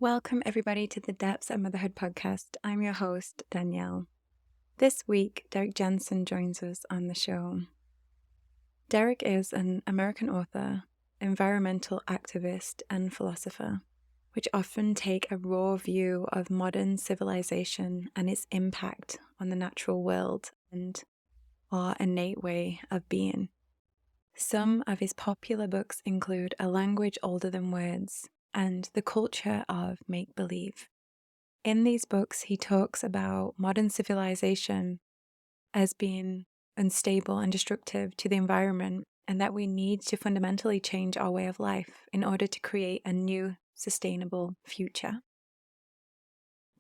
Welcome, everybody, to the Depths of Motherhood podcast. I'm your host, Danielle. This week, Derrick Jensen joins us on the show. Derrick is an American author, environmental activist, and philosopher, which often take a raw view of modern civilization and its impact on the natural world and our innate way of being. Some of his popular books include A Language Older Than Words and The Culture of Make-Believe. In these books, he talks about modern civilization as being unstable and destructive to the environment, and that we need to fundamentally change our way of life in order to create a new, sustainable future.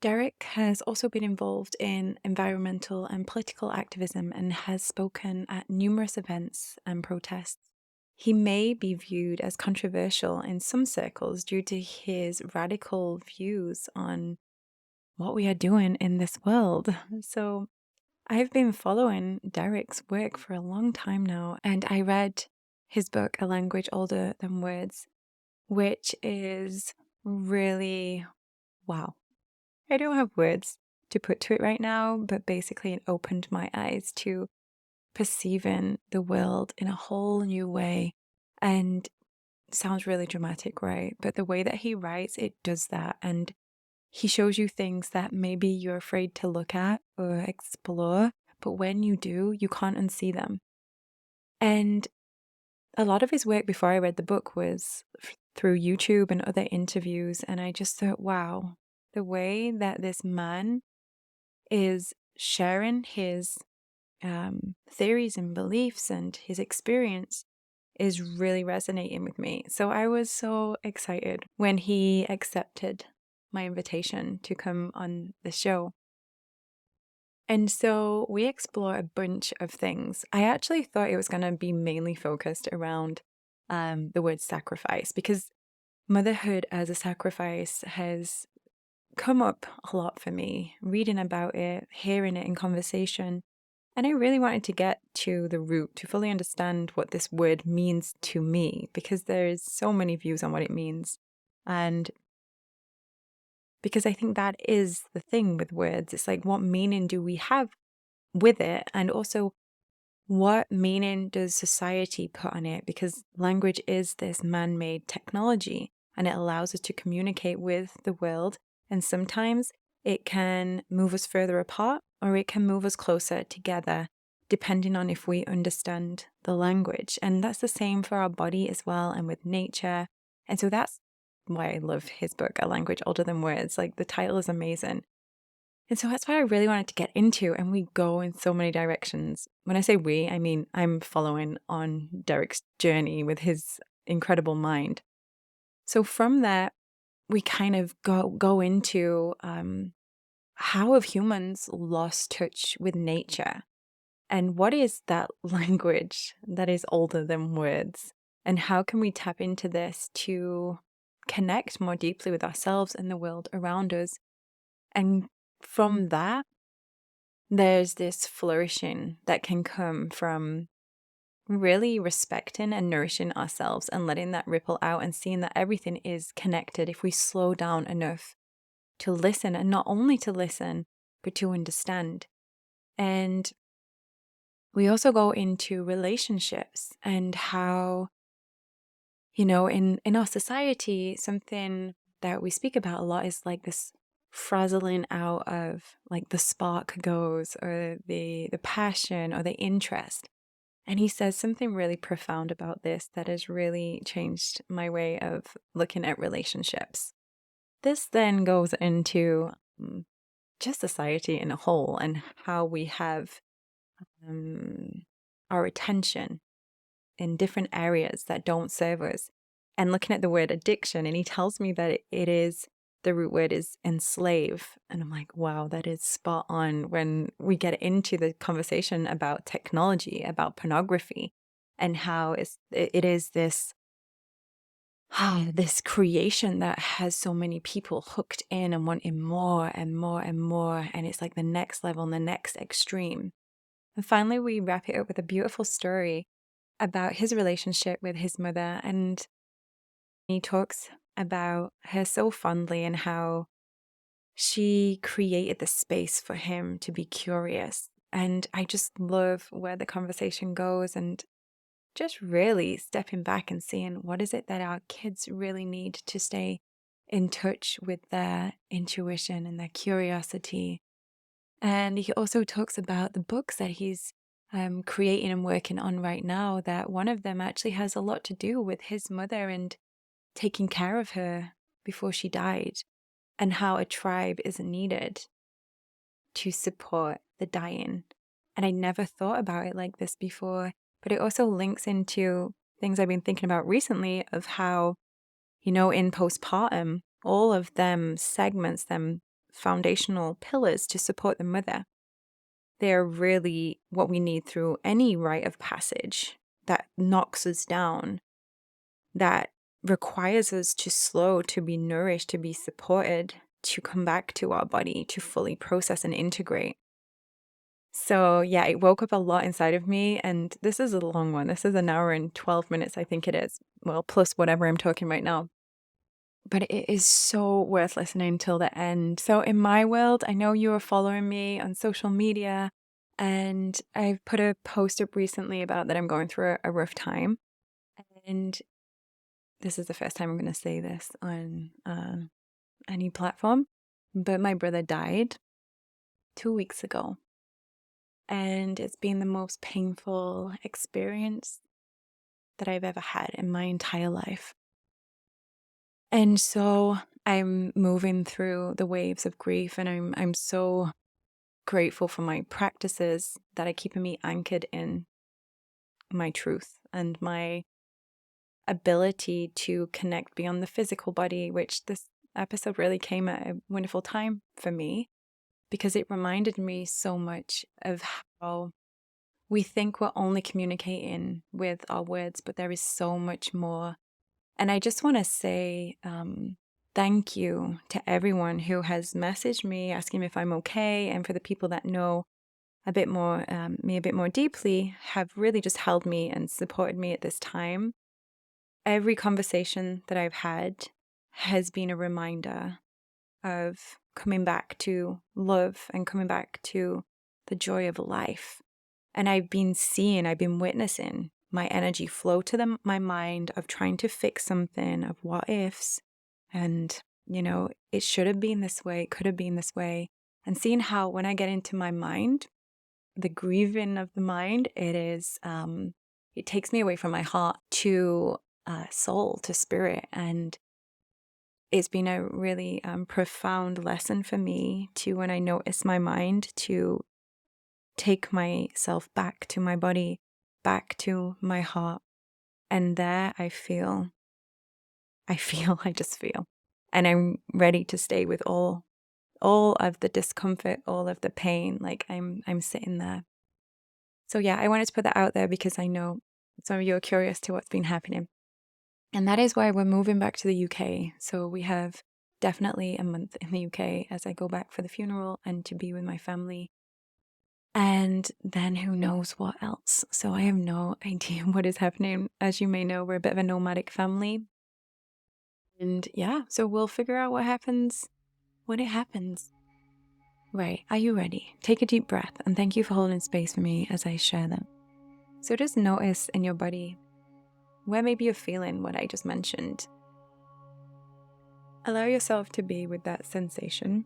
Derrick has also been involved in environmental and political activism and has spoken at numerous events and protests. He may be viewed as controversial in some circles due to his radical views on what we are doing in this world. So I've been following Derrick's work for a long time now, and I read his book, A Language Older Than Words, which is really wow. I don't have words to put to it right now, but basically it opened my eyes to perceiving the world in a whole new way. And it sounds really dramatic, right? But the way that he writes, it does that. And he shows you things that maybe you're afraid to look at or explore, but when you do, you can't unsee them. And a lot of his work before I read the book was through YouTube and other interviews, and I just thought, wow, the way that this man is sharing his theories and beliefs and his experience is really resonating with me. So I was so excited when he accepted my invitation to come on the show. And so we explore a bunch of things. I actually thought it was going to be mainly focused around the word sacrifice, because motherhood as a sacrifice has come up a lot for me, reading about it, hearing it in conversation. And I really wanted to get to the root, to fully understand what this word means to me, because there's so many views on what it means. And because I think that is the thing with words. It's like, what meaning do we have with it? And also, what meaning does society put on it? Because language is this man-made technology, and it allows us to communicate with the world. And sometimes it can move us further apart, or it can move us closer together, depending on if we understand the language. And that's the same for our body as well, and with nature. And so that's why I love his book, A Language Older Than Words. Like, the title is amazing. And so that's what I really wanted to get into, and we go in so many directions. When I say we, I mean I'm following on Derrick's journey with his incredible mind. So from that, we kind of go into how have humans lost touch with nature? And what is that language that is older than words? And how can we tap into this to connect more deeply with ourselves and the world around us? And from that, there's this flourishing that can come from really respecting and nourishing ourselves and letting that ripple out and seeing that everything is connected if we slow down enough to listen, and not only to listen, but to understand. And we also go into relationships and how, in our society, something that we speak about a lot is like this frazzling out of like the spark goes, or the passion or the interest. And he says something really profound about this that has really changed my way of looking at relationships. This then goes into just society in a whole, and how we have our attention in different areas that don't serve us. And looking at the word addiction, and he tells me that it is, the root word is enslave. And I'm like, wow, that is spot on when we get into the conversation about technology, about pornography, and how it is this this creation that has so many people hooked in and wanting more and more and more. And it's like the next level and the next extreme. And finally, we wrap it up with a beautiful story about his relationship with his mother. And he talks about her so fondly and how she created the space for him to be curious. And I just love where the conversation goes and just really stepping back and seeing what is it that our kids really need to stay in touch with their intuition and their curiosity. And he also talks about the books that he's creating and working on right now, that one of them actually has a lot to do with his mother and taking care of her before she died, and how a tribe is needed to support the dying. And I never thought about it like this before, but it also links into things I've been thinking about recently of how, in postpartum, all of them segments, them foundational pillars to support the mother, they're really what we need through any rite of passage that knocks us down, that requires us to slow, to be nourished, to be supported, to come back to our body, to fully process and integrate. So yeah, it woke up a lot inside of me, and this is a long one. This is an hour and 12 minutes, I think it is. Well, plus whatever I'm talking right now. But it is so worth listening till the end. So in my world, I know you are following me on social media, and I've put a post up recently about that I'm going through a rough time. And this is the first time I'm going to say this on any platform, but my brother died 2 weeks ago. And it's been the most painful experience that I've ever had in my entire life. And so I'm moving through the waves of grief, and I'm so grateful for my practices that are keeping me anchored in my truth and my ability to connect beyond the physical body, which this episode really came at a wonderful time for me, because it reminded me so much of how we think we're only communicating with our words, but there is so much more. And I just want to say thank you to everyone who has messaged me asking me if I'm okay, and for the people that know a bit more, me a bit more deeply, have really just held me and supported me at this time. Every conversation that I've had has been a reminder of coming back to love and coming back to the joy of life. And I've been witnessing my energy flow to my mind of trying to fix something, of what ifs, and, it should have been this way, it could have been this way. And seeing how when I get into my mind, the grieving of the mind, it takes me away from my heart to soul, to spirit. And it's been a really profound lesson for me to, when I notice my mind, to take myself back to my body, back to my heart. And there I just feel. And I'm ready to stay with all of the discomfort, all of the pain. Like I'm sitting there. So yeah, I wanted to put that out there because I know some of you are curious to what's been happening. And that is why we're moving back to the UK. So we have definitely a month in the UK as I go back for the funeral and to be with my family. And then who knows what else. So I have no idea what is happening. As you may know, we're a bit of a nomadic family. And yeah, so we'll figure out what happens when it happens. Right, are you ready? Take a deep breath, and thank you for holding space for me as I share them. So just notice in your body where maybe you're feeling what I just mentioned. Allow yourself to be with that sensation,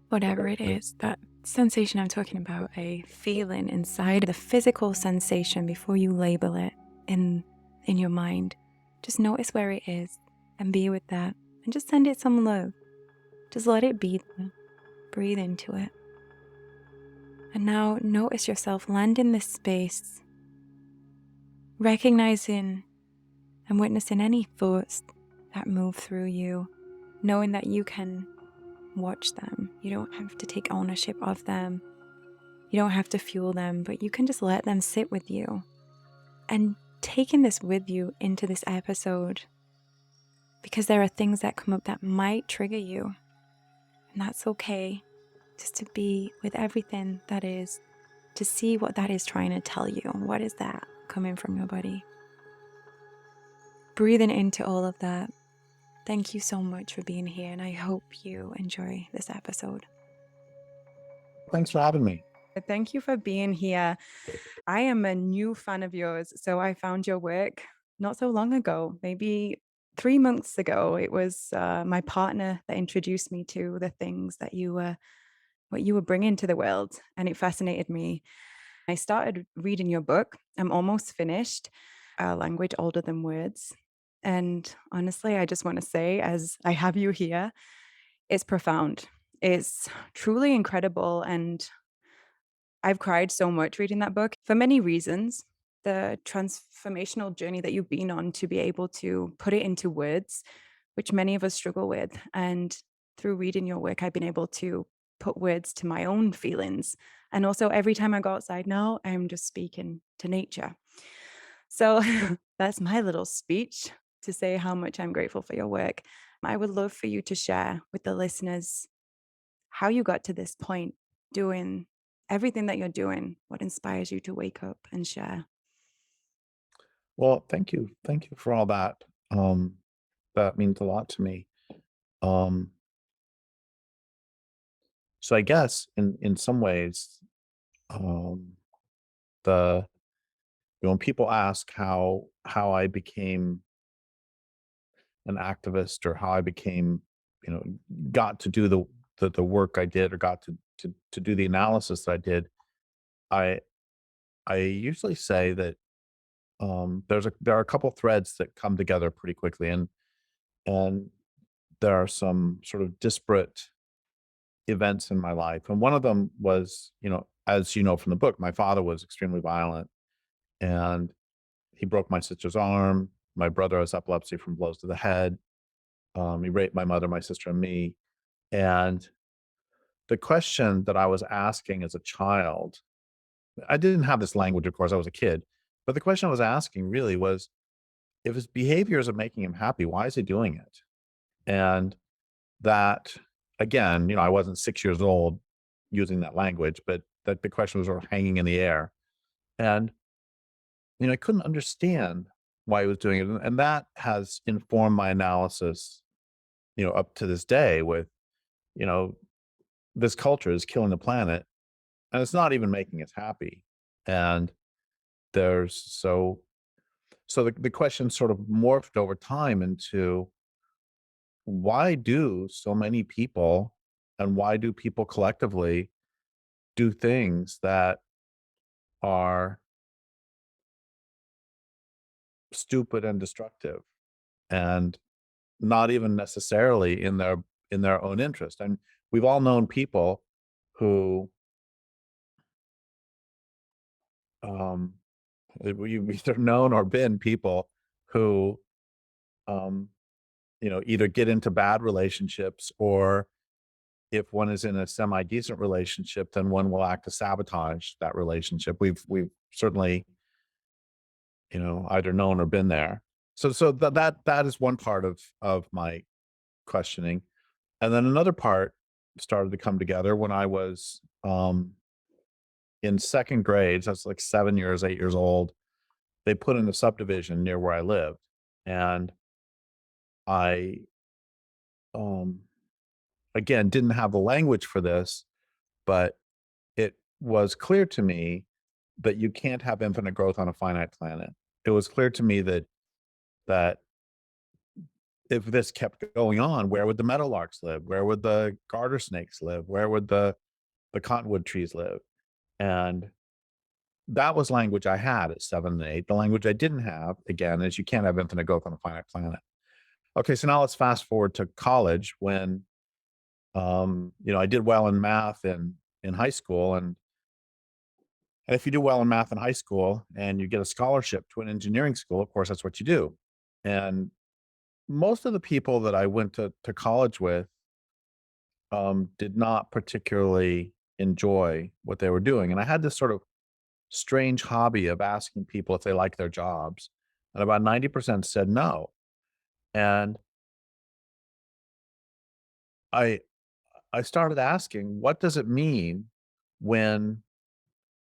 whatever it is, that sensation I'm talking about, a feeling inside, the physical sensation before you label it in your mind. Just notice where it is and be with that, and just send it some love. Just let it be there. Breathe into it. And now notice yourself land in this space, recognizing and witnessing any thoughts that move through you, knowing that you can watch them. You don't have to take ownership of them. You don't have to fuel them, but you can just let them sit with you. And taking this with you into this episode, because there are things that come up that might trigger you. And that's okay. Just to be with everything that is, to see what that is trying to tell you. What is that coming from your body? Breathing into all of that Thank you so much for being here, and I hope you enjoy this episode. Thanks for having me. Thank you for being here. I am a new fan of yours, so I found your work not so long ago, maybe 3 months ago. It was my partner that introduced me to the things that what you were bringing to the world, and it fascinated me. I started reading your book. I'm almost finished. A language older than words. And honestly, I just want to say, as I have you here, it's profound. It's truly incredible. And I've cried so much reading that book for many reasons. The transformational journey that you've been on to be able to put it into words, which many of us struggle with. And through reading your work, I've been able to put words to my own feelings. And also, every time I go outside now, I'm just speaking to nature. So that's my little speech to say how much I'm grateful for your work. I would love for you to share with the listeners how you got to this point doing everything that you're doing, what inspires you to wake up and share. Well, thank you. Thank you for all that. That means a lot to me. Um, so I guess in some ways, um, the when people ask how I became an activist or how I became, you know, got to do the work I did or got to do the analysis that I did, I I usually say that there are a couple threads that come together pretty quickly, and there are some sort of disparate events in my life. And one of them was, as you know from the book, my father was extremely violent and he broke my sister's arm. My brother has epilepsy from blows to the head. He raped my mother, my sister, and me. And the question that I was asking as a child, I didn't have this language, of course, I was a kid, but the question I was asking really was if his behavior isn't making him happy, why is he doing it? And that, again, I wasn't 6 years old using that language, but that the question was sort of hanging in the air. And, I couldn't understand why he was doing it. And that has informed my analysis, up to this day with, you know, this culture is killing the planet and it's not even making us happy. And there's so the question sort of morphed over time into why do so many people and why do people collectively do things that are stupid and destructive and not even necessarily in their own interest. And we've all known people who um we've either known or been people who um either get into bad relationships, or if one is in a semi decent relationship, then one will act to sabotage that relationship. We've certainly, either known or been there. So that is one part of my questioning. And then another part started to come together when I was in second grade. So that's like 7 years, 8 years old. They put in a subdivision near where I lived. And I um again didn't have the language for this, but it was clear to me that you can't have infinite growth on a finite planet. It was clear to me that if this kept going on, where would the meadowlarks live? Where would the garter snakes live? Where would the cottonwood trees live? And that was language I had at 7 and 8. The language I didn't have, again, is you can't have infinite growth on a finite planet. Okay, so now let's fast forward to college when I did well in math in high school, and if you do well in math in high school and you get a scholarship to an engineering school, of course, that's what you do. And most of the people that I went to college with did not particularly enjoy what they were doing. And I had this sort of strange hobby of asking people if they like their jobs. And about 90% said no. And I I started asking, what does it mean when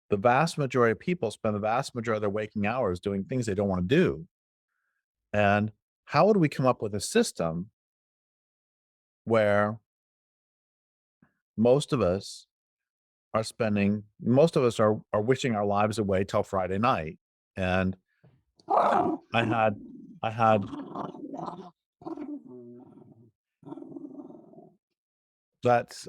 the vast majority of people spend the vast majority of their waking hours doing things they don't want to do? And how would we come up with a system where most of us are wishing our lives away till Friday night. And I had I had that's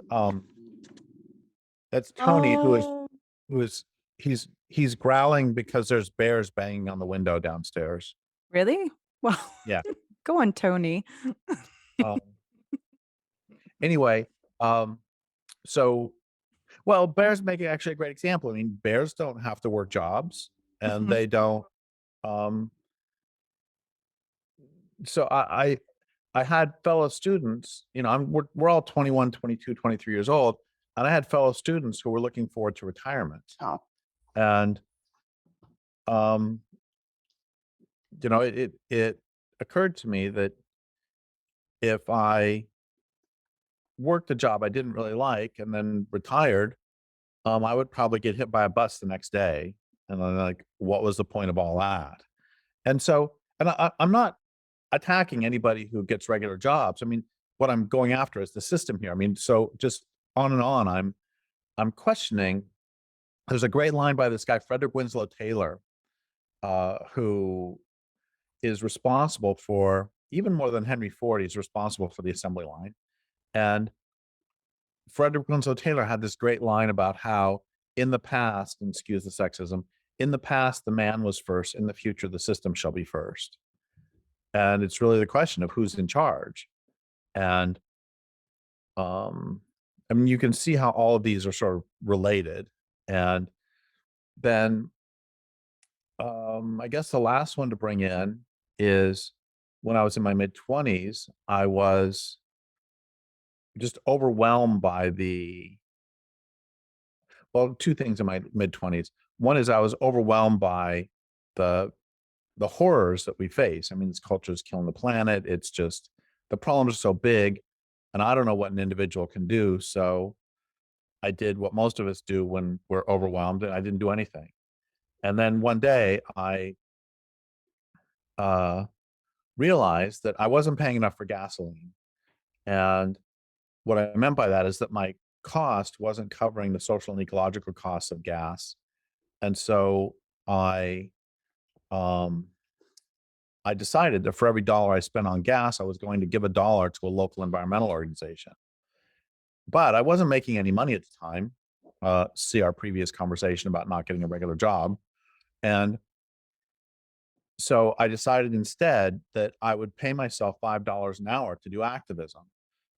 that's Tony Oh, who is he's growling because there's bears banging on the window downstairs. really? Well, Yeah. go on, Tony. Um, anyway, um, so well, bears make actually a great example. I mean, bears don't have to work jobs and Mhm, they don't um so I had fellow students, we're all 21, 22, 23 years old, and I had fellow students who were looking forward to retirement. oh, And um, it occurred to me that if I worked a job I didn't really like and then retired, I would probably get hit by a bus the next day. And I'm like, what was the point of all that? And so, I'm not attacking anybody who gets regular jobs. I mean, what I'm going after is the system here. I mean, so just on and on, I'm questioning. There's a great line by this guy, Frederick Winslow Taylor, who is responsible for even more than Henry Ford. He's responsible for the assembly line. And Frederick Winslow Taylor had this great line about how in the past, and excuse the sexism, in the past, the man was first. In the future, the system shall be first. And it's really the question of who's in charge. And um, I mean, you can see how all of these are sort of related. And then I guess the last one to bring in is when I was in my mid 20s, I was just overwhelmed by two things in my mid 20s. One is I was overwhelmed by the the horrors that we face. I mean, this culture is killing the planet. It's just the problems are so big, and I don't know what an individual can do. So I did what most of us do when we're overwhelmed, and I didn't do anything. And then one day I uh, realized that I wasn't paying enough for gasoline. And what I meant by that is that my cost wasn't covering the social and ecological costs of gas. And so I um, I decided that for every dollar I spent on gas, I was going to give a dollar to a local environmental organization. But I wasn't making any money at the time. See our previous conversation about not getting a regular job. And so I decided instead that I would pay myself $5 an hour to do activism.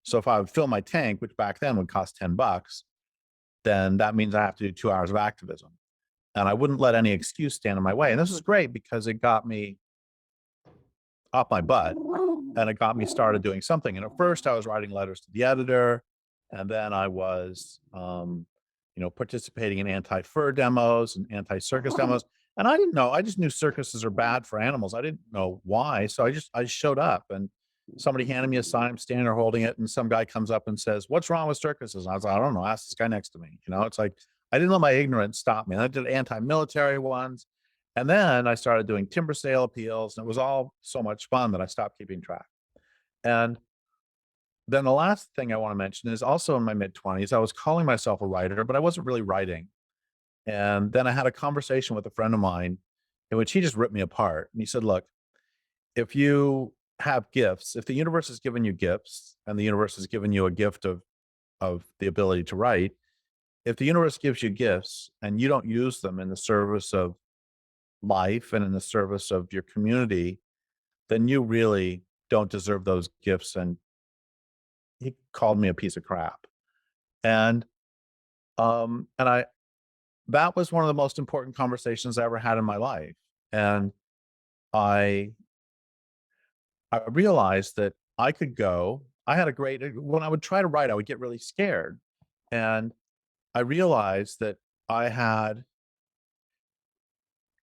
So if I would fill my tank, which back then would cost $10, then that means I have to do 2 hours of activism. And I wouldn't let any excuse stand in my way. And this was great because it got me off my butt and it got me started doing something. And at first I was writing letters to the editor, and then I was participating in anti-fur demos and anti-circus demos. And I didn't know, I just knew circuses are bad for animals. I didn't know why. So I showed up, and somebody handed me a sign. I'm standing there holding it, and some guy comes up and says, "What's wrong with circuses?" And I was like, "I don't know. Ask this guy next to me." It's like I didn't let my ignorance stop me. And I did anti-military ones. And then I started doing timber sale appeals, and it was all so much fun that I stopped keeping track. And then the last thing I want to mention is also in my mid 20s, I was calling myself a writer, but I wasn't really writing. And then I had a conversation with a friend of mine in which he just ripped me apart. And he said, "Look, if you have gifts, if the universe has given you gifts and the universe has given you a gift of the ability to write, if the universe gives you gifts and you don't use them in the service of life and in the service of your community, then you really don't deserve those gifts." And he called me a piece of crap. And I that was one of the most important conversations I ever had in my life. And I I realized that I could go. I had a great when I would try to write, I would get really scared. And I realized that I had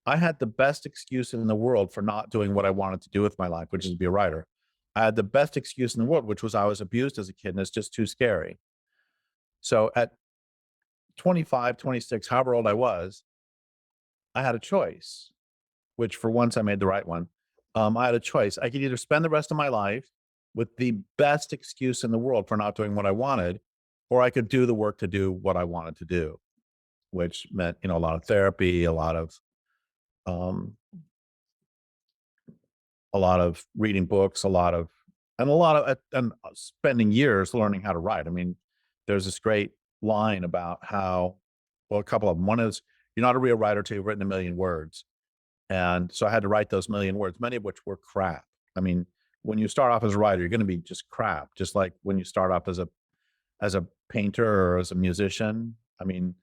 I had the best excuse in the world for not doing what I wanted to do with my life, which is to be a writer. I had the best excuse in the world, which was I was abused as a kid and it's just too scary. So at 25, 26, however old I was, I had a choice, which for once I made the right one. I had a choice. I could either spend the rest of my life with the best excuse in the world for not doing what I wanted, or I could do the work to do what I wanted to do, which meant, a lot of therapy, um, a lot of reading books, a lot of, spending years learning how to write. I mean, there's this great line about how, well, a couple of them. One is, you're not a real writer till you've written a million words. And so I had to write those million words, many of which were crap. I mean, when you start off as a writer, you're going to be just crap, just like when you start off as a painter or as a musician. I mean,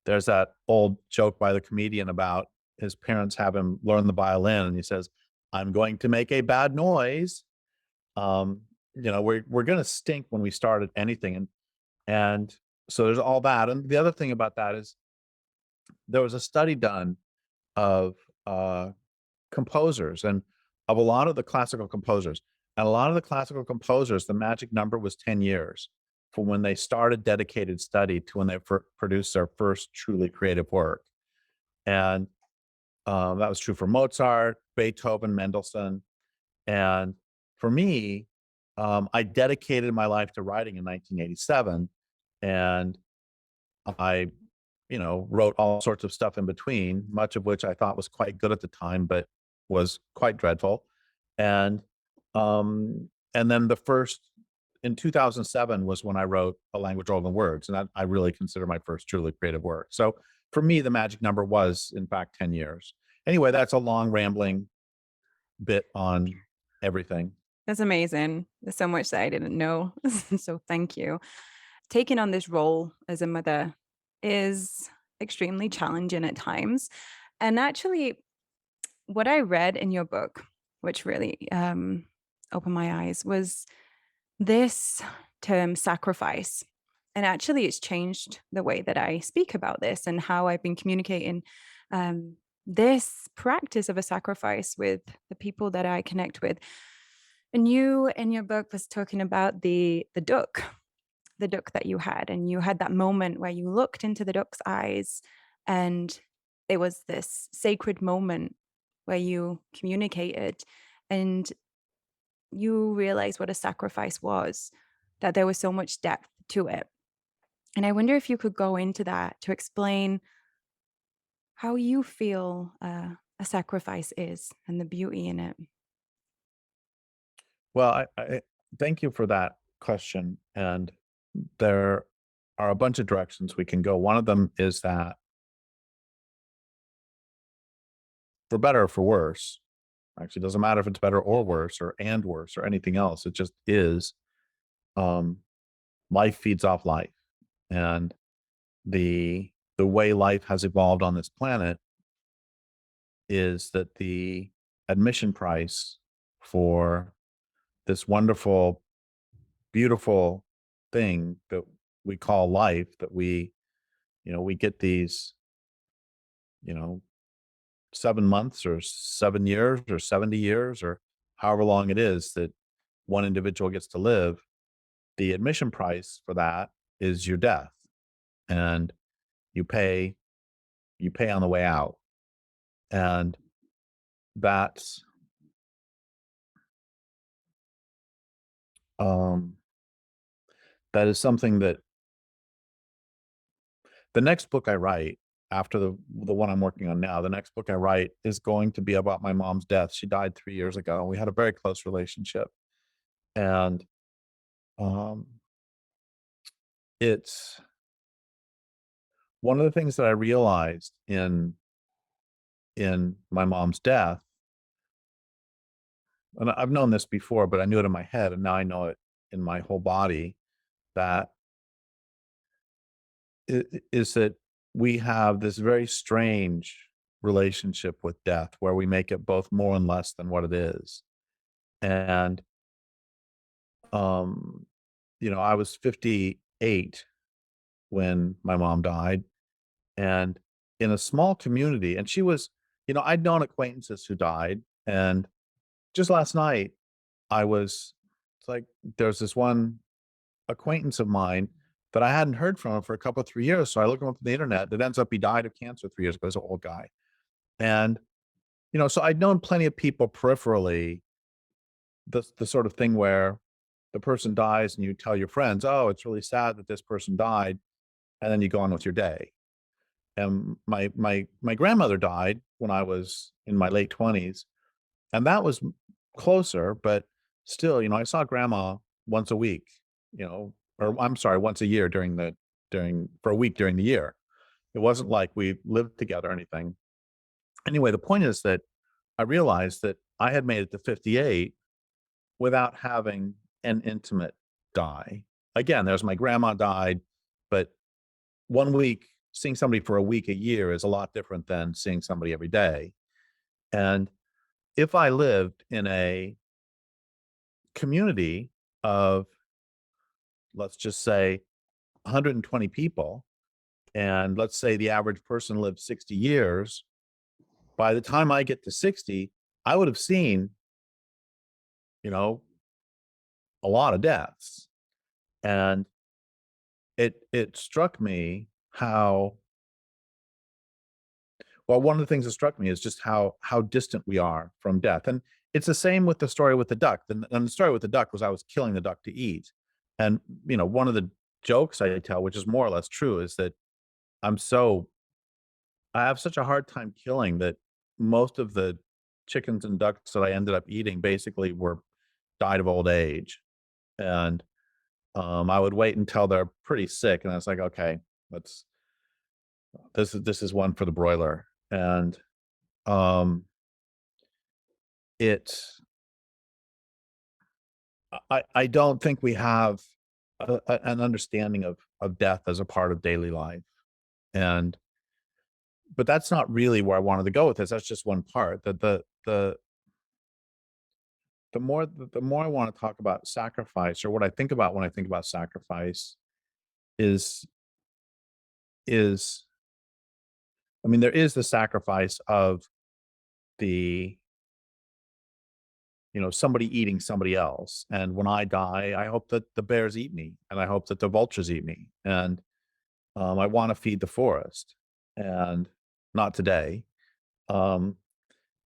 there's that old joke by the comedian about his parents have him learn the violin, and he says, "I'm going to make a bad noise." Um, we're going to stink when we start at anything, and so there's all that. And the other thing about that is there was a study done of composers and of a lot of the classical composers. And a lot of the classical composers, the magic number was 10 years from when they started dedicated study to when they produced their first truly creative work. And that was true for Mozart, Beethoven, Mendelssohn. And for me, I dedicated my life to writing in 1987. And I wrote all sorts of stuff in between, much of which I thought was quite good at the time, but was quite dreadful. And and then the first in 2007 was when I wrote A Language Older Than Words, and I really consider my first truly creative work. So for me, the magic number was, in fact, 10 years. Anyway, that's a long rambling bit on everything. That's amazing. There's so much that I didn't know. So thank you. Taking on this role as a mother is extremely challenging at times. And actually, what I read in your book, which really opened my eyes, was this term sacrifice. And actually, it's changed the way that I speak about this and how I've been communicating this practice of a sacrifice with the people that I connect with. And you in your book was talking about the duck that you had, and you had that moment where you looked into the duck's eyes, and it was this sacred moment where you communicated, and you realized what a sacrifice was, that there was so much depth to it. And I wonder if you could go into that to explain how you feel a sacrifice is and the beauty in it. Well, I thank you for that question. And there are a bunch of directions we can go. One of them is that, for better or for worse, actually, it doesn't matter if it's better or worse or anything else. It just is. Um, Life feeds off life, and the way life has evolved on this planet is that the admission price for this wonderful, beautiful thing that we call life, that we get these, you know, 7 months or 7 years or 70 years or however long it is that one individual gets to live. The admission price for that is your death, and you pay on the way out. And that's um that is something that the next book I write, after the one I'm working on now, the next book I write is going to be about my mom's death. She died 3 years ago. We had a very close relationship. And um it's one of the things that I realized in my mom's death, and I've known this before, but I knew it in my head, and now I know it in my whole body, that is that we have this very strange relationship with death where we make it both more and less than what it is. And um, I was 58 when my mom died, and in a small community, and she was, I'd known acquaintances who died, and just last night I was it's like there's this one acquaintance of mine that I hadn't heard from for a couple of 3 years. So I look him up on the internet. It ends up he died of cancer 3 years ago. He's an old guy. And, so I'd known plenty of people peripherally, the sort of thing where the person dies and you tell your friends, oh, it's really sad that this person died, and then you go on with your day. And my grandmother died when I was in my late 20s, and that was closer, but still, I saw grandma once a week, or I'm sorry, once a year during for a week during the year. It wasn't like we lived together or anything. Anyway, the point is that I realized that I had made it to 58 without having an intimate die. Again, there's my grandma died, but one week, seeing somebody for a week a year is a lot different than seeing somebody every day. And if I lived in a community of, let's just say, 120 people, and let's say the average person lives 60 years, by the time I get to 60, I would have seen, you know, a lot of deaths. And it struck me how well, one of the things that struck me is just how distant we are from death. And it's the same with the story with the duck. And the story with the duck was I was killing the duck to eat. And one of the jokes I tell, which is more or less true, is that I'm so I have such a hard time killing that most of the chickens and ducks that I ended up eating basically were died of old age. And I would wait until they're pretty sick, and I was like, okay, let's this is one for the broiler. And um it I don't think we have an understanding of death as a part of daily life. And but that's not really where I wanted to go with this. That's just one part. The more I want to talk about sacrifice, or what I think about when I think about sacrifice, is is I mean, there is the sacrifice of the somebody eating somebody else. And when I die, I hope that the bears eat me, and I hope that the vultures eat me. And I want to feed the forest, and not today. Um,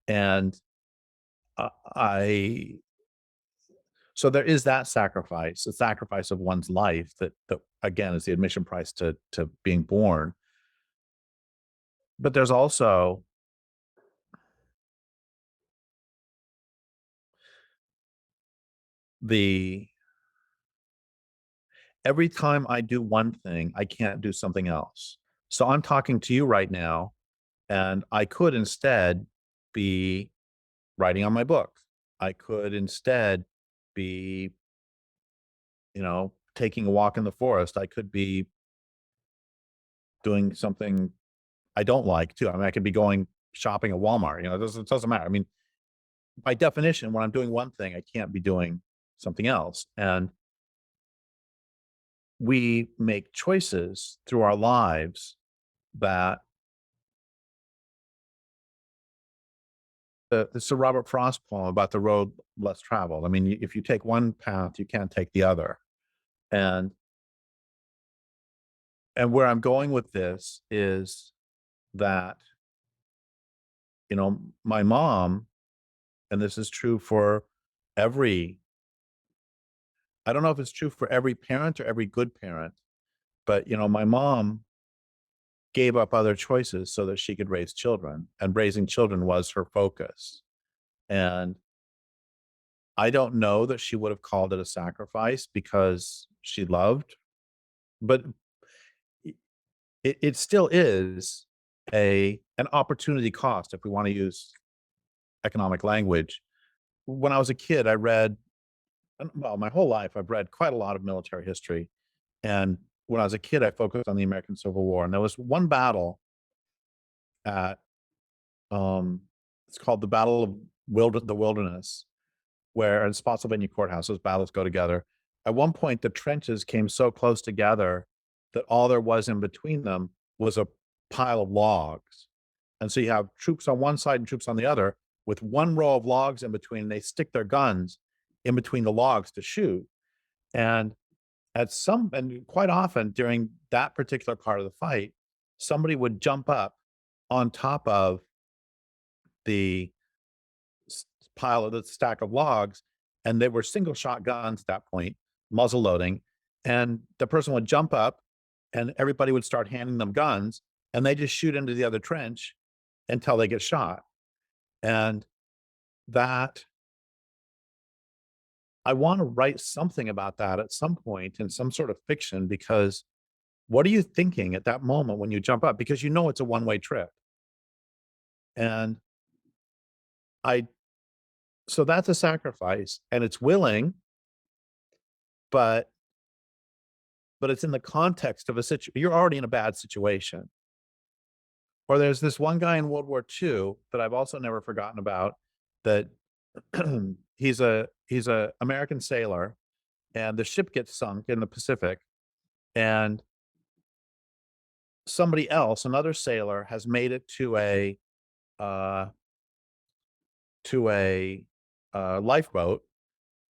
and I so there is that sacrifice, the sacrifice of one's life that again is the admission price to being born. But there's also the every time I do one thing, I can't do something else. So I'm talking to you right now, and I could instead be writing on my book. I could instead be, taking a walk in the forest. I could be doing something I don't like too. I mean, I could be going shopping at Walmart. It doesn't matter. I mean, by definition, when I'm doing one thing, I can't be doing something else. And we make choices through our lives that it's a Robert Frost poem about the road less traveled. I mean, if you take one path, you can't take the other. And where I'm going with this is that, my mom, and this is true for every I don't know if it's true for every parent or every good parent, but, my mom gave up other choices so that she could raise children, and raising children was her focus. And I don't know that she would have called it a sacrifice because she loved, but I it still is an opportunity cost if we wanna use economic language. When I was a kid, I read well, my whole life, I've read quite a lot of military history. And when I was a kid, I focused on the American Civil War. And there was one battle at, um, it's called the Battle of the Wilderness, where in Spotsylvania Courthouse, those battles go together. At one point, the trenches came so close together that all there was in between them was a pile of logs. And so you have troops on one side and troops on the other with one row of logs in between. And they stick their guns in between the logs to shoot. And and quite often during that particular part of the fight, somebody would jump up on top of the pile of the stack of logs and they were single shot guns at that point, muzzle loading, and the person would jump up and everybody would start handing them guns and they just shoot into the other trench until they get shot. And that I want to write something about that at some point in some sort of fiction, because what are you thinking at that moment when you jump up? Because you know it's a one-way trip. And I so that's a sacrifice and it's willing, but it's in the context of a situation. You're already in a bad situation. Or there's this one guy in World War II that I've also never forgotten about, that he's a American sailor, and the ship gets sunk in the Pacific, and somebody else, another sailor, has made it uh, to a lifeboat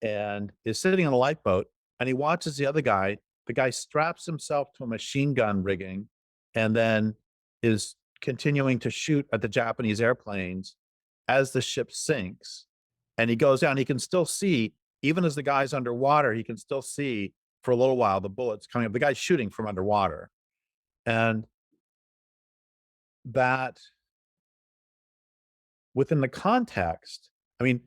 and is sitting on a lifeboat, and he watches the other guy. The guy straps himself to a machine gun rigging and then is continuing to shoot at the Japanese airplanes as the ship sinks. And he goes down. He can still see, even as the guy's underwater, he can still see for a little while the bullets coming up. The guy's shooting from underwater. And that, within the context, I mean,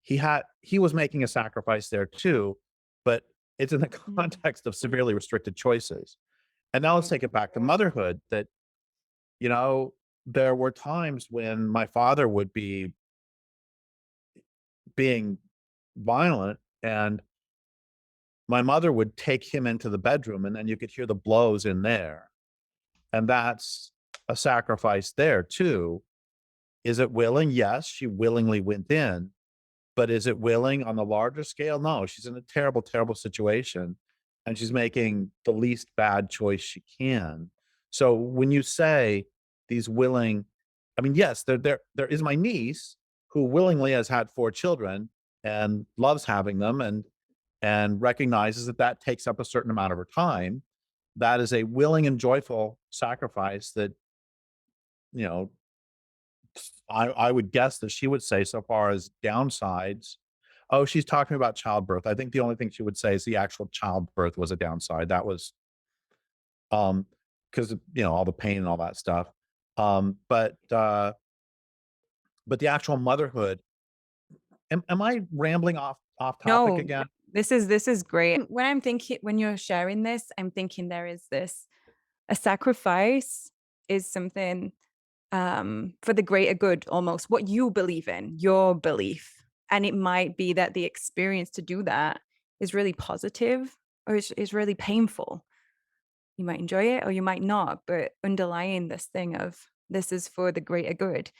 he was making a sacrifice there too, but it's in the Mm. context of severely restricted choices. And now let's take it back to motherhood, that, you know, there were times when my father would be being violent and my mother would take him into the bedroom and then you could hear the blows in there. And that's a sacrifice there too. Is it willing? Yes, she willingly went in. But is it willing on the larger scale? No, she's in a terrible, terrible situation, and she's making the least bad choice she can. So when you say these willing, I mean, yes, there is my niece who willingly has had 4 children and loves having them, and recognizes that that takes up a certain amount of her time. That is a willing and joyful sacrifice that, you know, I would guess that she would say, so far as downsides, oh, she's talking about childbirth. I think the only thing she would say is the actual childbirth was a downside. That was, because all the pain and all that stuff. But the actual motherhood, am I rambling off topic No, again? this is great. When I'm thinking, when you're sharing this, I'm thinking there is this a sacrifice is something for the greater good, almost what you believe in, your belief. And it might be that the experience to do that is really positive or is really painful. You might enjoy it or you might not, but underlying this thing of this is for the greater good.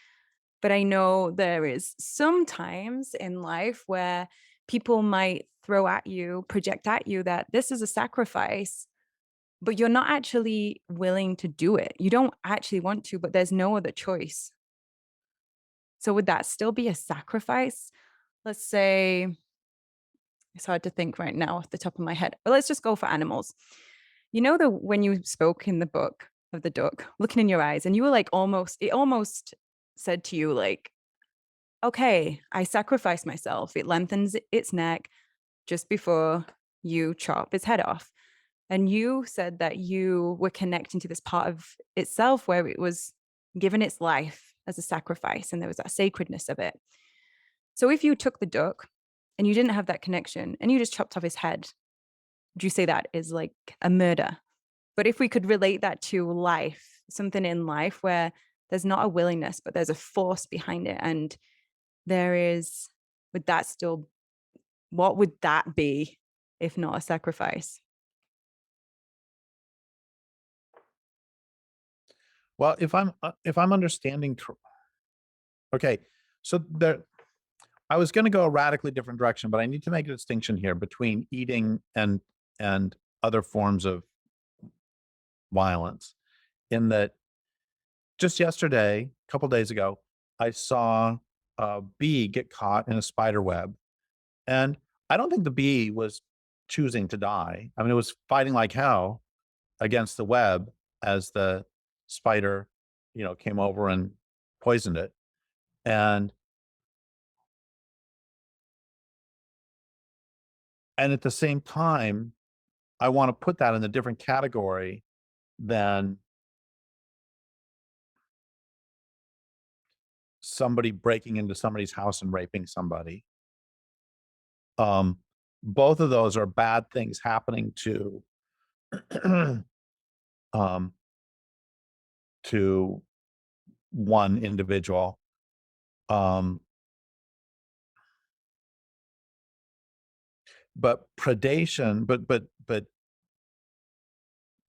But I know there is sometimes in life where people might throw at you, project at you that this is a sacrifice, but you're not actually willing to do it. You don't actually want to, but there's no other choice. So would that still be a sacrifice? Let's say it's hard to think right now off the top of my head, but let's just go for animals. You know, the when you spoke in the book of the duck, looking in your eyes, and you were like it almost said to you, like, okay, I sacrifice myself. It lengthens its neck just before you chop its head off. And you said that you were connecting to this part of itself where it was given its life as a sacrifice and there was that sacredness of it. So if you took the duck and you didn't have that connection and you just chopped off his head, would you say that is like a murder? But if we could relate that to life, something in life where there's not a willingness, but there's a force behind it, and there is, would that still, what would that be if not a sacrifice? Well, if I'm understanding, okay, so there, I was going to go a radically different direction, but I need to make a distinction here between eating and other forms of violence. In that, just yesterday, a couple days ago, I saw a bee get caught in a spider web, and I don't think the bee was choosing to die. I mean, it was fighting like hell against the web as the spider, came over and poisoned it. And And at the same time, I want to put that in a different category than somebody breaking into somebody's house and raping somebody. Um, Both of those are bad things happening um, to one individual. Um, but predation,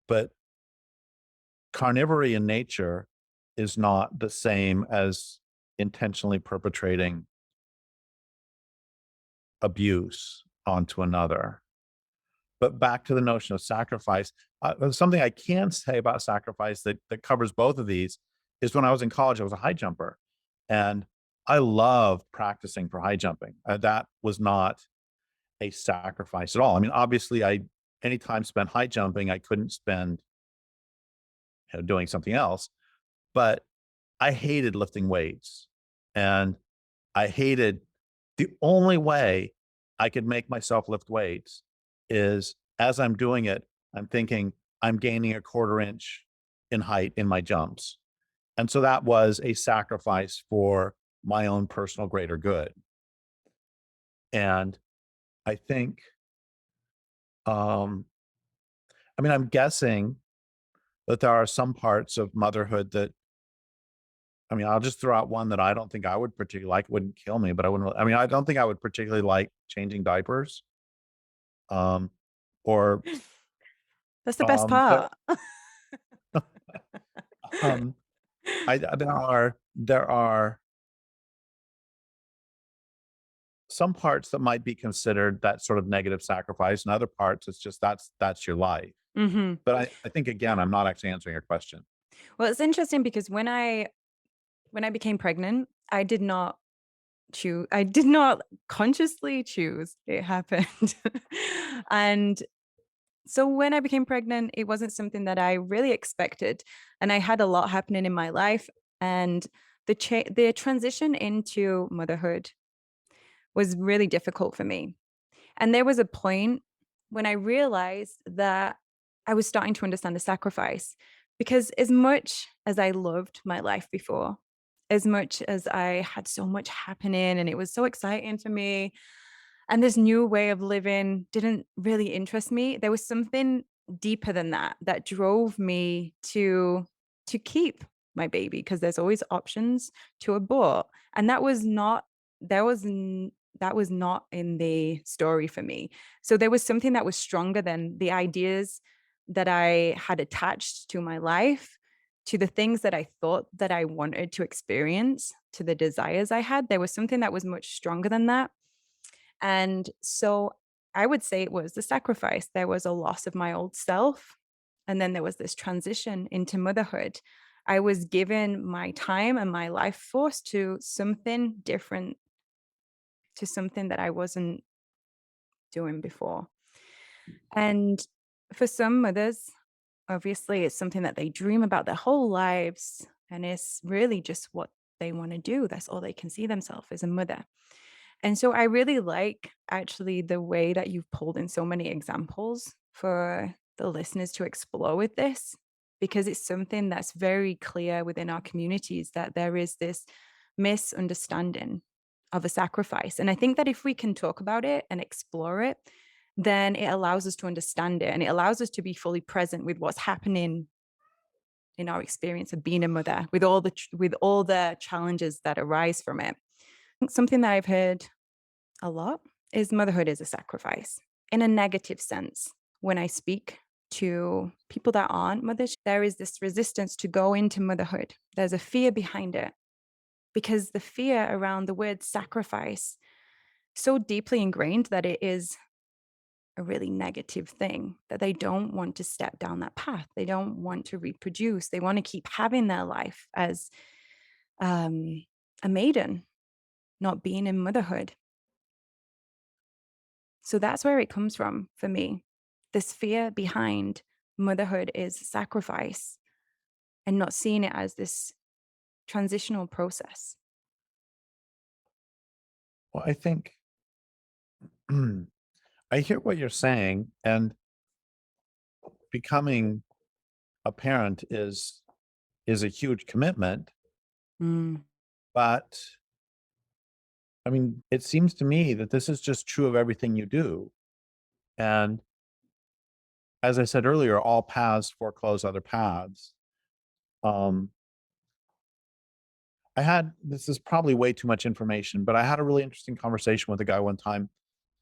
but carnivory in nature is not the same as intentionally perpetrating abuse onto another. But back to the notion of sacrifice, something I can say about sacrifice that covers both of these is when I was in college, I was a high jumper, and I loved practicing for high jumping. That was not a sacrifice at all. I mean, obviously, any time spent high jumping, I couldn't spend doing something else. But I hated lifting weights, and I hated the only way I could make myself lift weights is as I'm doing it, I'm thinking I'm gaining a quarter inch in height in my jumps. And so that was a sacrifice for my own personal greater good. And I think, um, I mean, I'm guessing that there are some parts of motherhood that, I mean, I'll just throw out one that I don't think I would particularly like. Wouldn't kill me, but I wouldn't. I mean, I don't think I would particularly like changing diapers. Um, or That's the best part. um, there are some parts that might be considered that sort of negative sacrifice, and other parts it's just that's your life. Hmm. But I think again, I'm not actually answering your question. Well, it's interesting because when I became pregnant, I did not consciously choose. It happened. And so when I became pregnant, it wasn't something that I really expected. And I had a lot happening in my life. And the transition into motherhood was really difficult for me. And there was a point when I realized that I was starting to understand the sacrifice, because as much as I loved my life before, as much as I had so much happening and it was so exciting for me, and this new way of living didn't really interest me, there was something deeper than that that drove me to keep my baby, because there's always options to abort. And that was n- that was not in the story for me. So there was something that was stronger than the ideas that I had attached to my life, to the things that I thought that I wanted to experience, to the desires I had. There was something that was much stronger than that. And so I would say it was the sacrifice. There was a loss of my old self. And then there was this transition into motherhood. I was given my time and my life force to something different, to something that I wasn't doing before. And for some mothers, obviously, it's something that they dream about their whole lives. And it's really just what they want to do. That's all they can see themselves as a mother. And so I really like actually the way that you've pulled in so many examples for the listeners to explore with this, because it's something that's very clear within our communities that there is this misunderstanding of a sacrifice. And I think that if we can talk about it and explore it, then it allows us to understand it, and it allows us to be fully present with what's happening in our experience of being a mother, with all the challenges that arise from it. Something that I've heard a lot is motherhood is a sacrifice in a negative sense. When I speak to people that aren't mothers, there is this resistance to go into motherhood. There's a fear behind it, because the fear around the word sacrifice so deeply ingrained that it is a really negative thing, that they don't want to step down that path. They don't want to reproduce. They want to keep having their life as um, a maiden, not being in motherhood. So that's where it comes from for me. This fear behind motherhood is sacrifice, and not seeing it as this transitional process. Well, I think I hear what you're saying, and becoming a parent is a huge commitment, Mm. but I mean, it seems to me that this is just true of everything you do. And as I said earlier, all paths foreclose other paths. Um, I had this is probably way too much information, but I had a really interesting conversation with a guy one time.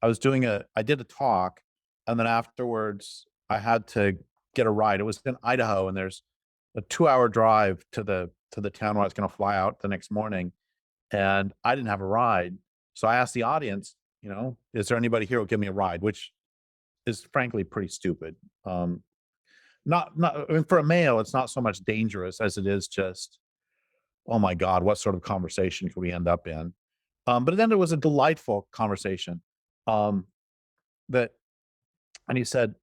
I did a talk, and then afterwards I had to get a ride. It was in Idaho, and there's a 2-hour drive to the town where I was gonna fly out the next morning, and I didn't have a ride. So I asked the audience, "Is there anybody here who'll give me a ride?" Which is frankly pretty stupid. Not I mean, for a male, it's not so much dangerous as it is just, "Oh my god, what sort of conversation could we end up in?" But then it was a delightful conversation, um, that and he said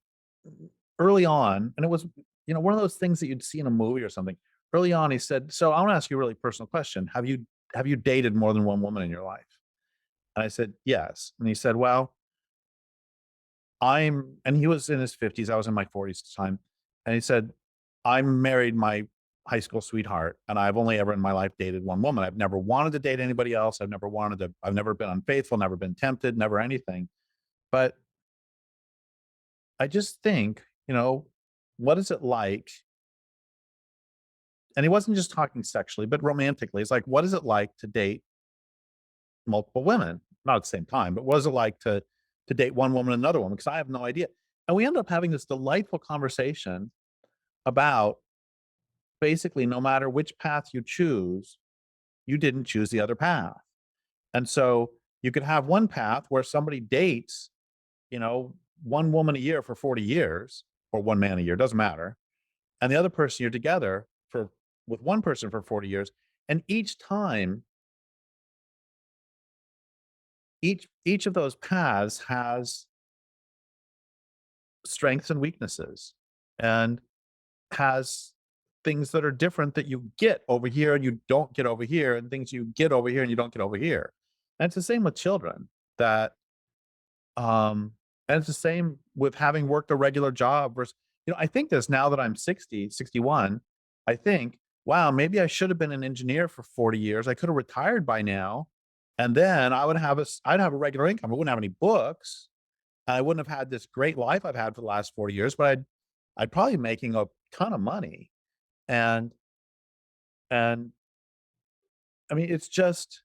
early on, and it was, one of those things that you'd see in a movie or something. Early on, he said, "So I wanna ask you a really personal question. Have you dated more than one woman in your life?" And I said, "Yes." And he said, "Well, and he was in his 50s, I was in my 40s at the time, and he said, "I'm married my high school sweetheart, and I've only ever in my life dated one woman. I've never wanted to date anybody else. I've never been unfaithful, never been tempted, never anything. But I just think, what is it like?" And he wasn't just talking sexually, but romantically. It's like, what is it like to date multiple women? Not at the same time, but what is it like to date one woman and another woman? Because I have no idea. And we end up having this delightful conversation about basically no matter which path you choose, you didn't choose the other path. And so you could have one path where somebody dates, you know, one woman a year for 40 years or one man a year, doesn't matter. And the other person you're together for with one person for 40 years. And each time, each of those paths has strengths and weaknesses and has things that are different that you get over here and you don't get over here, and things you get over here and you don't get over here. And it's the same with children that and it's the same with having worked a regular job versus, I think this now that I'm 60, 61. I think, wow, maybe I should have been an engineer for 40 years. I could have retired by now. And then I'd have a regular income. I wouldn't have any books. I wouldn't have had this great life I've had for the last 40 years, but I'd probably be making a ton of money. And and I mean, it's just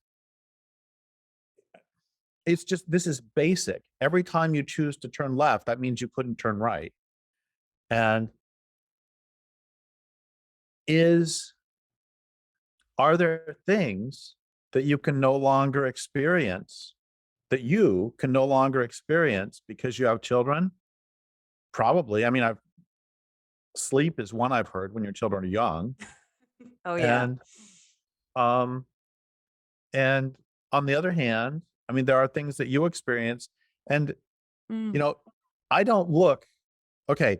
this is basic. Every time you choose to turn left, that means you couldn't turn right. And is are there things that you can no longer experience because you have children? Probably. I mean, sleep is one I've heard when your children are young. Oh, yeah. And um and on the other hand, I mean, there are things that you experience. And you Mm. know, I don't look okay,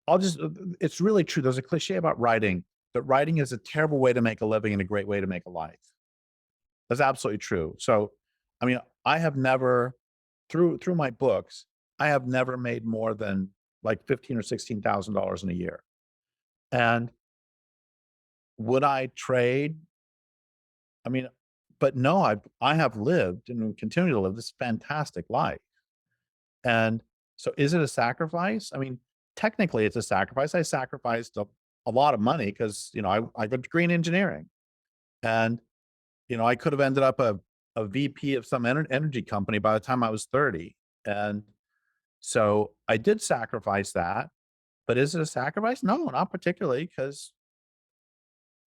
it's really true. There's a cliche about writing, that writing is a terrible way to make a living and a great way to make a life. That's absolutely true. So, I mean, I have never through my books, I have never made more than like 15 or $16,000 in a year. And would I trade? I mean, but no, I have lived and continue to live this fantastic life. And so is it a sacrifice? I mean, technically it's a sacrifice. I sacrificed a lot of money because, I have a degree in engineering. And, I could have ended up a VP of some energy company by the time I was 30. And so I did sacrifice that. But is it a sacrifice? No, not particularly, because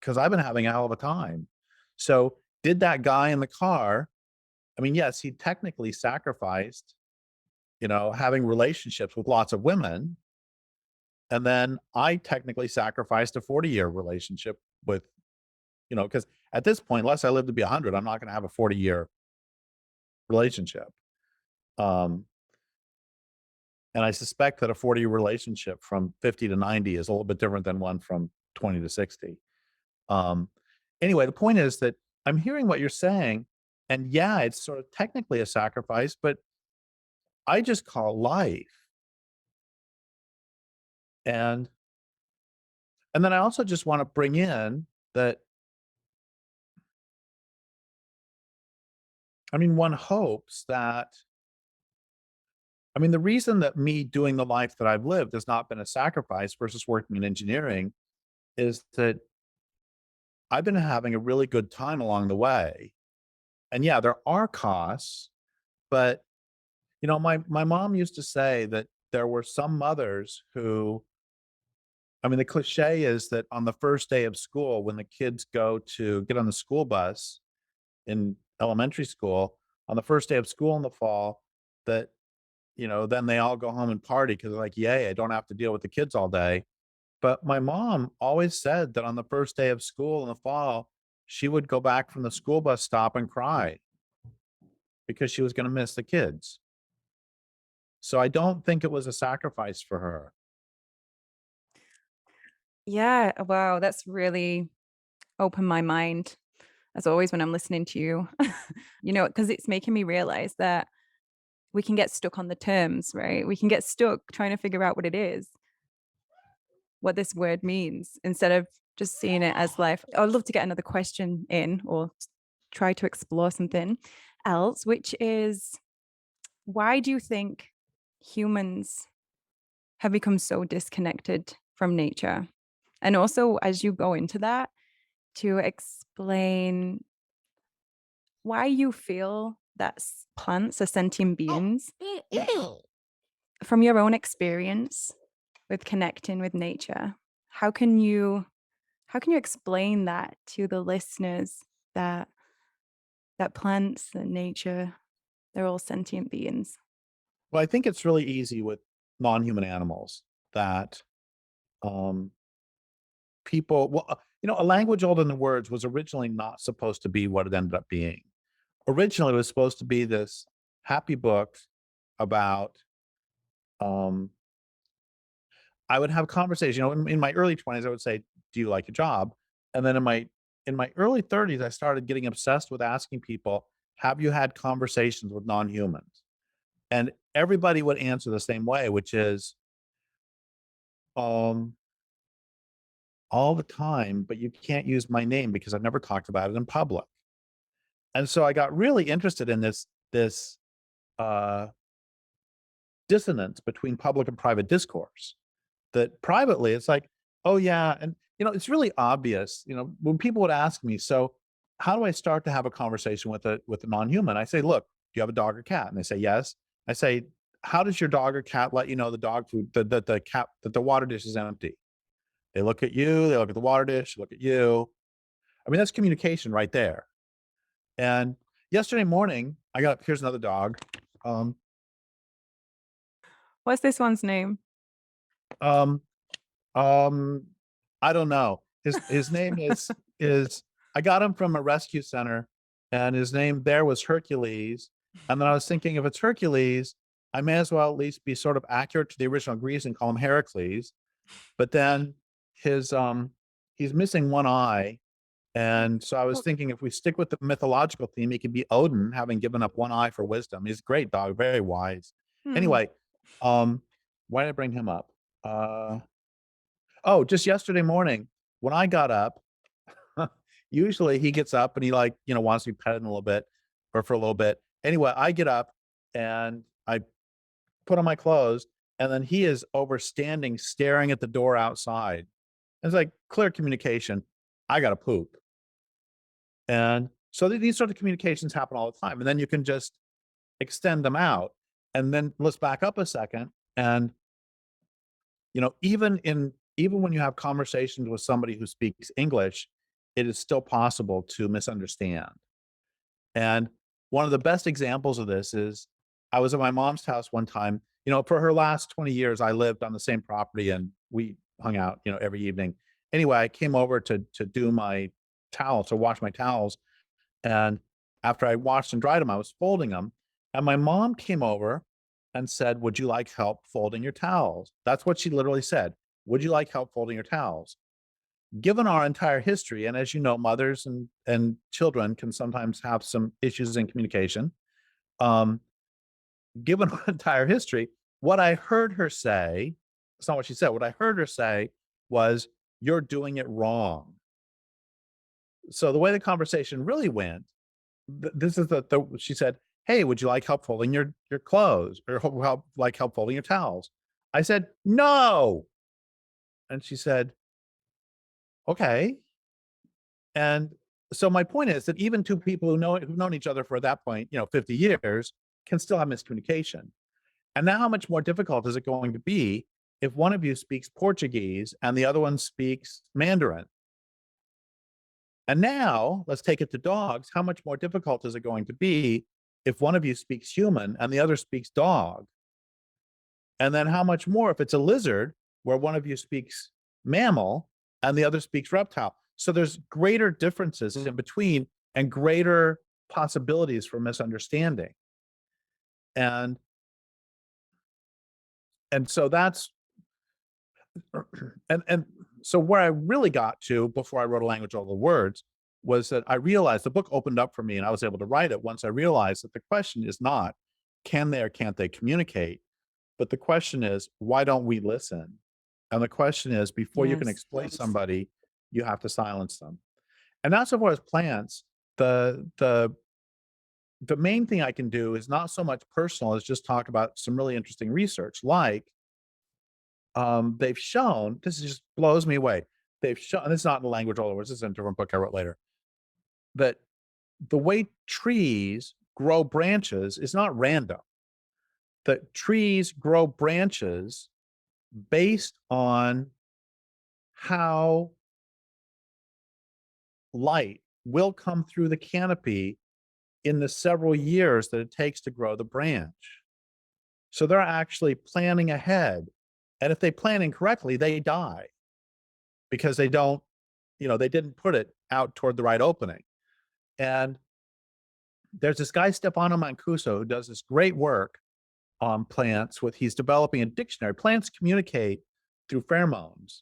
I've been having a hell of a time. So did that guy in the car, I mean, yes, he technically sacrificed, having relationships with lots of women. And then I technically sacrificed a 40-year relationship with, because at this point, unless I live to be 100, I'm not going to have a 40-year relationship. Um, and I suspect that a 40-year relationship from 50 to 90 is a little bit different than one from 20 to 60. Um, anyway, the point is that I'm hearing what you're saying. And yeah, it's sort of technically a sacrifice, but I just call life. And then I also just want to bring in that, I mean, one hopes that, I mean, the reason that me doing the life that I've lived has not been a sacrifice versus working in engineering is that I've been having a really good time along the way. And yeah, there are costs, but my mom used to say that there were some mothers who, I mean, the cliche is that on the first day of school, when the kids go to get on the school bus in elementary school, on the first day of school in the fall, that, then they all go home and party because they're like, yay, I don't have to deal with the kids all day. But my mom always said that on the first day of school in the fall, she would go back from the school bus stop and cry because she was going to miss the kids. So I don't think it was a sacrifice for her. Yeah, wow, that's really opened my mind as always when I'm listening to you. Because it's making me realize that we can get stuck on the terms, right? We can get stuck trying to figure out what it is, what this word means, instead of just seeing it as life. I'd love to get another question in or try to explore something else, which is why do you think humans have become so disconnected from nature? And also, as you go into that, to explain why you feel that plants are sentient beings from your own experience with connecting with nature. How can you explain that to the listeners that plants and nature, they're all sentient beings? Well, I think it's really easy with non-human animals that um, a language older than words was originally not supposed to be what it ended up being. Originally, it was supposed to be this happy book about, um, I would have conversations. In my early 20s, I would say, "Do you like your job?" And then in my early 30s, I started getting obsessed with asking people, "Have you had conversations with non-humans?" And everybody would answer the same way, which is, um, all the time, but you can't use my name because I've never talked about it in public. And so I got really interested in this uh, dissonance between public and private discourse. That privately, it's like, oh yeah, and it's really obvious. When people would ask me, so how do I start to have a conversation with a non-human? I say, look, do you have a dog or cat? And they say yes. I say, how does your dog or cat let you know the dog food the cat that the water dish is empty? They look at you, they look at the water dish, look at you. I mean, that's communication right there. And yesterday morning, here's another dog. Um, What's this one's name? um, um, I don't know. His name is I got him from a rescue center, and his name there was Hercules. And then I was thinking, if it's Hercules, I may as well at least be sort of accurate to the original Greece and call him Heracles. But then his he's missing one eye. And so I was thinking if we stick with the mythological theme, he could be Odin, having given up one eye for wisdom. He's a great dog, very wise. Hmm. Anyway, um, why did I bring him up? Oh, just yesterday morning when I got up, usually he gets up and he wants to be petted a little bit or for a little bit. Anyway, I get up and I put on my clothes and then he is overstanding, staring at the door outside. It's like clear communication. I got to poop. And so these sort of communications happen all the time. And then you can just extend them out. And then let's back up a second. And, even when you have conversations with somebody who speaks English, it is still possible to misunderstand. And one of the best examples of this is I was at my mom's house one time. For her last 20 years, I lived on the same property and we hung out, every evening. Anyway, I came over to do my towels, to wash my towels. And after I washed and dried them, I was folding them. And my mom came over and said, "Would you like help folding your towels?" That's what she literally said. "Would you like help folding your towels?" Given our entire history, and as you know, mothers and children can sometimes have some issues in communication. Um, given her entire history, what I heard her say, it's not what she said, what I heard her say was, "You're doing it wrong." So the way the conversation really went, this is she said, "Hey, would you like help folding your clothes or help folding your towels?" I said, "No." And she said, "Okay." And so my point is that even two people who've known each other for at that point, 50 years, can still have miscommunication. And now how much more difficult is it going to be if one of you speaks Portuguese and the other one speaks Mandarin? And now let's take it to dogs. How much more difficult is it going to be if one of you speaks human and the other speaks dog? And then how much more if it's a lizard where one of you speaks mammal and the other speaks reptile? So there's greater differences in between and greater possibilities for misunderstanding. And so that's and so where I really got to before I wrote A Language of All the Words was that I realized the book opened up for me and I was able to write it once I realized that the question is not, can they or can't they communicate? But the question is, why don't we listen? And the question is, before you can Yes. exploit somebody, you have to silence them. And not so far as plants, the main thing I can do is not so much personal as just talk about some really interesting research. Like, they've shown, this just blows me away. They've shown, and it's not in the language all over, this is in a different book I wrote later, that the way trees grow branches is not random. That trees grow branches based on how light will come through the canopy in the several years that it takes to grow the branch. So they're actually planning ahead. And if they plan incorrectly, they die because they don't, they didn't put it out toward the right opening. And there's this guy, Stefano Mancuso, who does this great work on plants he's developing a dictionary. Plants communicate through pheromones,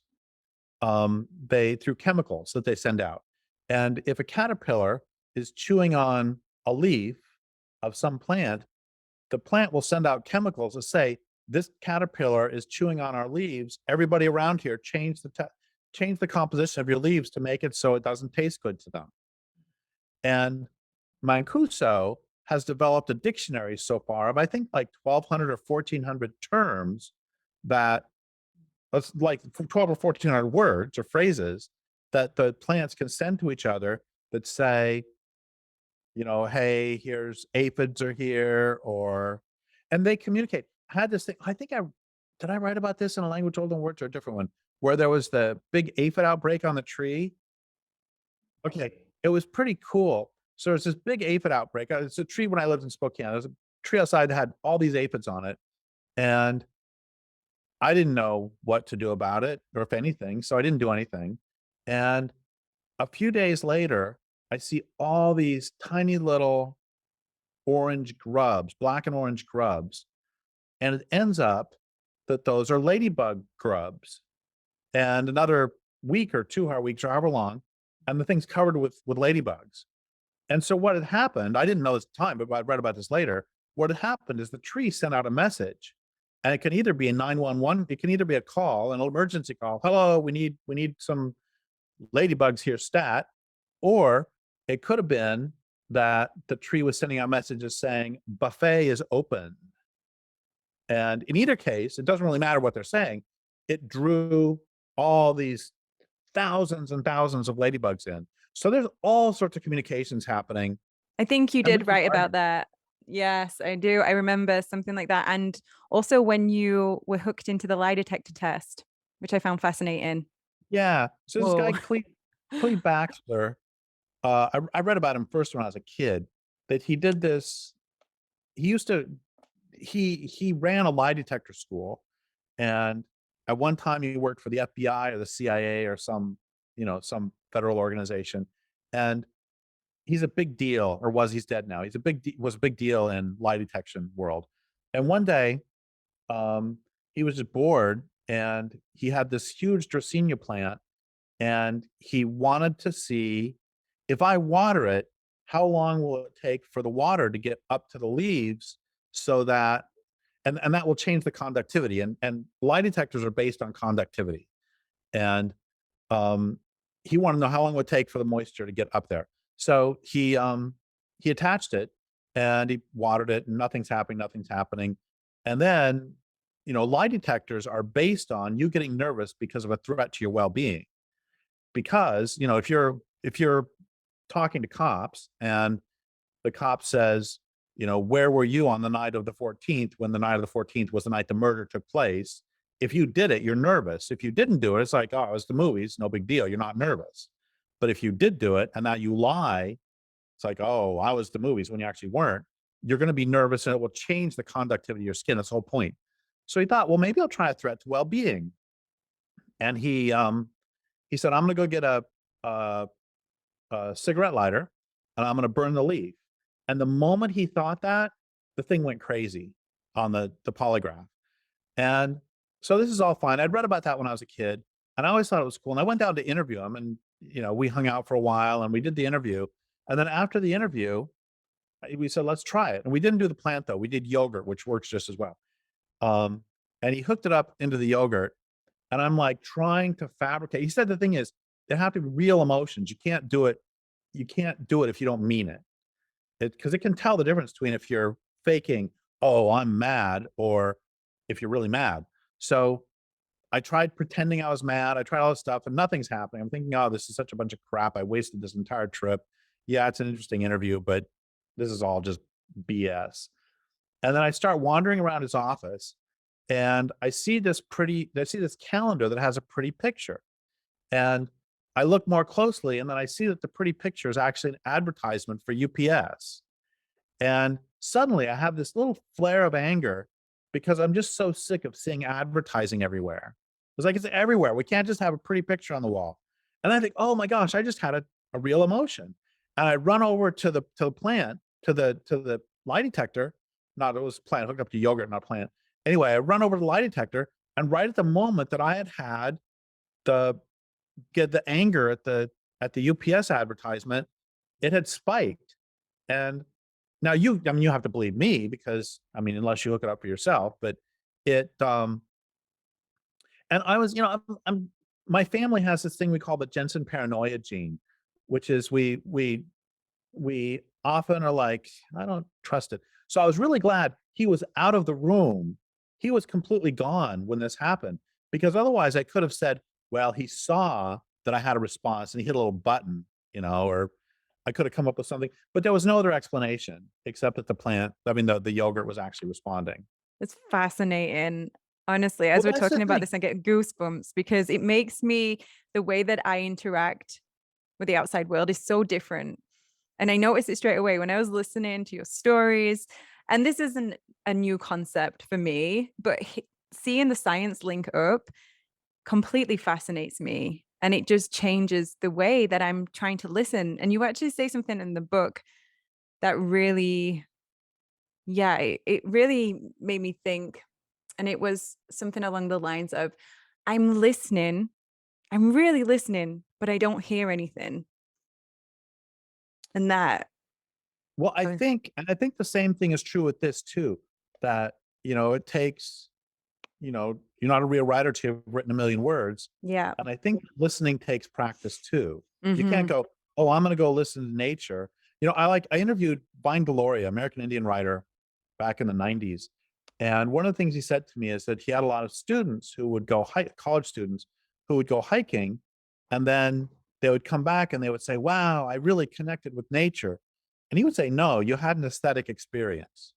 they through chemicals that they send out. And if a caterpillar is chewing on a leaf of some plant, the plant will send out chemicals that say, this caterpillar is chewing on our leaves. Everybody around here change the composition of your leaves to make it so it doesn't taste good to them. And Mancuso has developed a dictionary so far of, I think, like 1,200 or 1,400 terms that, that's like 12 or 1,400 words or phrases that the plants can send to each other that say, hey, here's aphids are here, and they communicate. I had this thing, did I write about this in A Language Older Than Words or a different one, where there was the big aphid outbreak on the tree? Okay, it was pretty cool. So there's this big aphid outbreak. It's a tree when I lived in Spokane. There's a tree outside that had all these aphids on it. And I didn't know what to do about it or if anything. So I didn't do anything. And a few days later, I see all these tiny little orange grubs, black and orange grubs. And it ends up that those are ladybug grubs. And another week or 2 weeks or however long, and the thing's covered with ladybugs. And so what had happened, I didn't know this at the time, but I read about this later. What had happened is the tree sent out a message, and it can either be a 911, it can either be a call, an emergency call. Hello, we need some ladybugs here stat, or it could have been that the tree was sending out messages saying buffet is open. And in either case, it doesn't really matter what they're saying. It drew all these thousands and thousands of ladybugs in. So there's all sorts of communications happening. I think you And this did is write about that. Yes, I do. I remember something like that. And also when you were hooked into the lie detector test, which I found fascinating. yeah. So this guy, Whoa. Clee Baxter, I read about him first when I was a kid, that he did this. He used to, he ran a lie detector school. And at one time he worked for the FBI or the CIA or some, some federal organization. And he's a big deal, or he's dead now. Was a big deal in lie detection world. And one day, he was just bored and he had this huge Dracaena plant and he wanted to see, if I water it, how long will it take for the water to get up to the leaves so that and that will change the conductivity. And lie detectors are based on conductivity. And um, he wanted to know how long it would take for the moisture to get up there. So he attached it and he watered it, and nothing's happening, nothing's happening. And then, lie detectors are based on you getting nervous because of a threat to your well-being. Because, if you're talking to cops and the cop says, where were you on the night of the 14th when the night of the 14th was the night the murder took place? If you did it, you're nervous. If you didn't do it, it's like, oh, it was the movies, no big deal. You're not nervous. But if you did do it and now you lie, it's like, oh, I was the movies when you actually weren't. You're going to be nervous and it will change the conductivity of your skin. That's the whole point. So he thought, well, maybe I'll try a threat to well-being. And he said, I'm going to go get a cigarette lighter and I'm going to burn the leaf. And the moment he thought that, the thing went crazy on the polygraph. And so this is all fine. I'd read about that when I was a kid, and I always thought it was cool. And I went down to interview him, and we hung out for a while, and we did the interview. And then after the interview, we said, let's try it. And we didn't do the plant though. We did yogurt, which works just as well. Um, and he hooked it up into the yogurt, and I'm like trying to fabricate. He said the thing is, there have to be real emotions. You can't do it. You can't do it if you don't mean it. Because it can tell the difference between if you're faking, oh, I'm mad, or if you're really mad. So I tried pretending I was mad. I tried all this stuff and nothing's happening. I'm thinking, oh, this is such a bunch of crap. I wasted this entire trip. Yeah, it's an interesting interview, but this is all just BS. And then I start wandering around his office and I see this calendar that has a pretty picture. And I look more closely and then I see that the pretty picture is actually an advertisement for UPS. And suddenly I have this little flare of anger because I'm just so sick of seeing advertising everywhere. It's like it's everywhere. We can't just have a pretty picture on the wall. And I think, oh my gosh, I just had a real emotion. And I run over to the plant, to the lie detector. Not it was plant hooked up to yogurt, not plant. Anyway, I run over to the lie detector, and right at the moment that I had the get the anger at the UPS advertisement, it had spiked. And now you have to believe me because unless you look it up for yourself, but it and I was, my family has this thing we call the Jensen paranoia gene, which is we often are like, I don't trust it. So I was really glad he was out of the room. He was completely gone when this happened because otherwise I could have said, well, he saw that I had a response and he hit a little button, or I could have come up with something, but there was no other explanation except that the yogurt was actually responding. It's fascinating. Honestly, Well, as we're that's the talking about thing. this, I get goosebumps because it makes me the way that I interact with the outside world is so different. And I noticed it straight away when I was listening to your stories. And this isn't a new concept for me, but seeing the science link up completely fascinates me. And it just changes the way that I'm trying to listen. And you actually say something in the book that really, yeah, it really made me think. And it was something along the lines of, I'm listening, I'm really listening, but I don't hear anything. And that, Well, I uh, think and I think the same thing is true with this too, that, it takes, you're not a real writer till you've written a million words. yeah. And I think listening takes practice too. You can't Hmm. go, oh, I'm gonna go listen to nature. I interviewed Vine Deloria, American Indian writer, back in the 90s. And one of the things he said to me is that he had a lot of students who would go college students who would go hiking, and then they would come back and they would say, wow, I really connected with nature. And he would say, no, you had an aesthetic experience.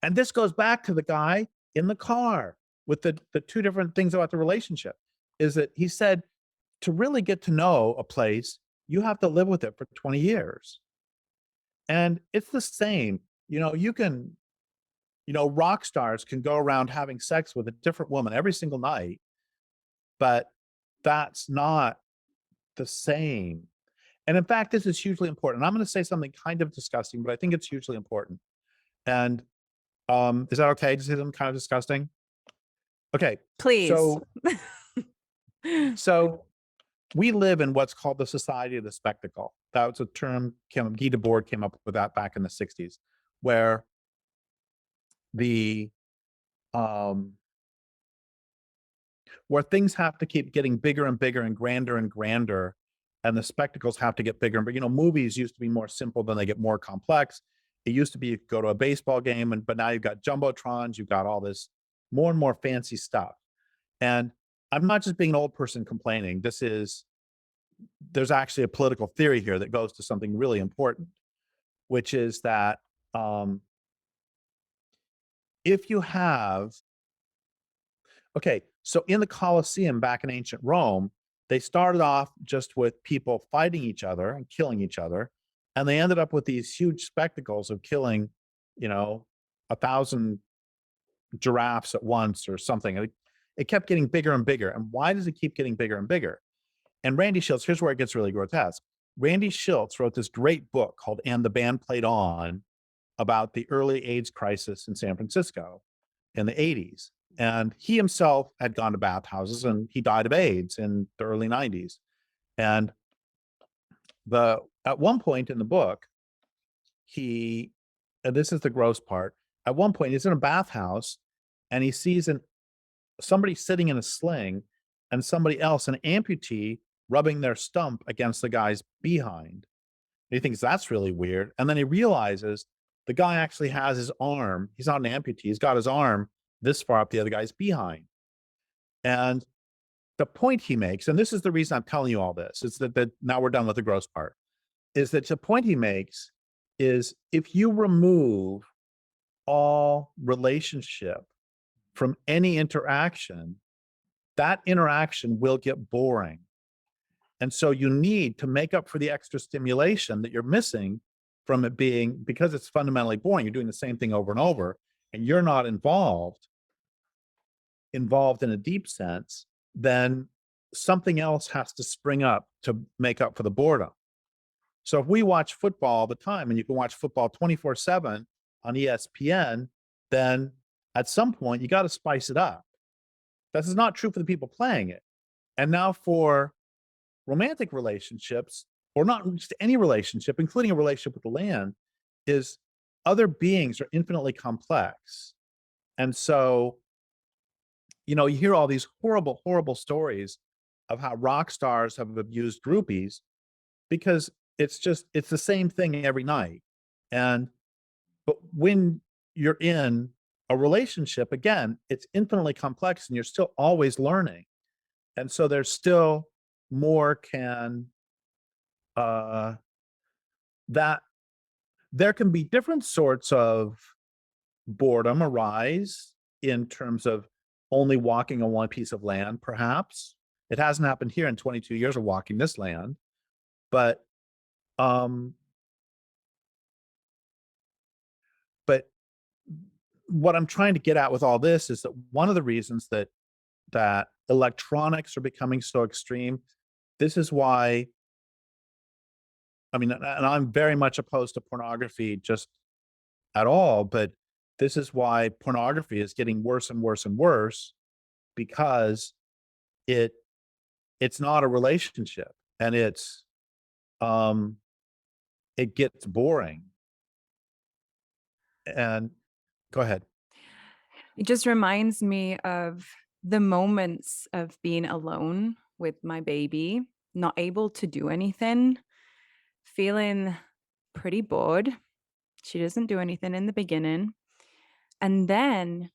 And this goes back to the guy in the car with the two different things about the relationship is that he said to really get to know a place, you have to live with it for 20 years. And it's the same. Rock stars can go around having sex with a different woman every single night, but that's not the same. And in fact, this is hugely important. I'm going to say something kind of disgusting, but I think it's hugely important. And is that okay to say something kind of disgusting? Okay. Please. So so we live in what's called the society of the spectacle. That was a term Guy Debord came up with that back in the 60s, where the where things have to keep getting bigger and bigger and grander, and the spectacles have to get bigger. But movies used to be more simple, then they get more complex. It used to be you could go to a baseball game, but now you've got jumbotrons, you've got all this more and more fancy stuff. And I'm not just being an old person complaining. There's actually a political theory here that goes to something really important, which is that if you have okay, so in the Colosseum back in ancient Rome, they started off just with people fighting each other and killing each other, and they ended up with these huge spectacles of killing, 1,000 giraffes at once or something. It kept getting bigger and bigger. And why does it keep getting bigger and bigger? And Randy Schiltz, here's where it gets really grotesque. Randy Schiltz wrote this great book called And the Band Played On about the early AIDS crisis in San Francisco in the 80s. And he himself had gone to bathhouses and he died of AIDS in the early 90s. And at one point in the book, and this is the gross part, at one point he's in a bathhouse and he sees somebody sitting in a sling and somebody else, an amputee, rubbing their stump against the guy's behind. And he thinks that's really weird. And then he realizes the guy actually has his arm. He's not an amputee. He's got his arm this far up the other guy's behind. And the point he makes, and this is the reason I'm telling you all this, is that now we're done with the gross part, is that the point he makes is if you remove all relationship from any interaction, that interaction will get boring. And so you need to make up for the extra stimulation that you're missing from it being, because it's fundamentally boring. You're doing the same thing over and over, and you're not involved in a deep sense, then something else has to spring up to make up for the boredom. So if we watch football all the time, and you can watch football 24/7 on ESPN, then at some point you got to spice it up. This is not true for the people playing it. And now for romantic relationships, or not just any relationship, including a relationship with the land, is other beings are infinitely complex. And so, you hear all these horrible, horrible stories of how rock stars have abused groupies because it's the same thing every night. But when you're in a relationship, again, it's infinitely complex and you're still always learning. And so there's still more that there can be different sorts of boredom arise in terms of only walking on one piece of land, perhaps. It hasn't happened here in 22 years of walking this land, but um but what I'm trying to get at with all this is that one of the reasons that electronics are becoming so extreme, this is why, I mean, and I'm very much opposed to pornography just at all, but this is why pornography is getting worse and worse and worse, because it it's not a relationship, and um it gets boring. And go ahead. It just reminds me of the moments of being alone with my baby, not able to do anything, feeling pretty bored. She doesn't do anything in the beginning. And then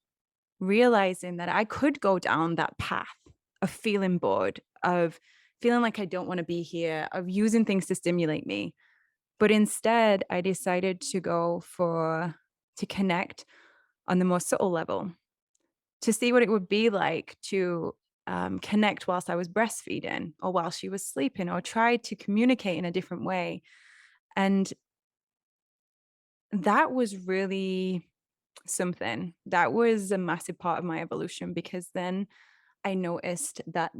realizing that I could go down that path of feeling bored, of feeling like I don't want to be here, of using things to stimulate me. But instead, I decided to connect on the more subtle level, to see what it would be like to connect whilst I was breastfeeding or while she was sleeping, or try to communicate in a different way. And that was really something. That was a massive part of my evolution, because then I noticed that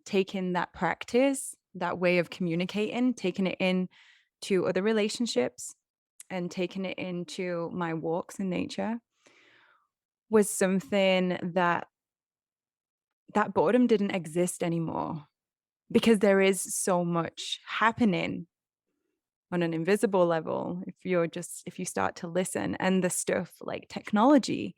taking that practice, that way of communicating, taking it in to other relationships and taking it into my walks in nature was something that boredom didn't exist anymore, because there is so much happening on an invisible level, if you start to listen. And the stuff like technology,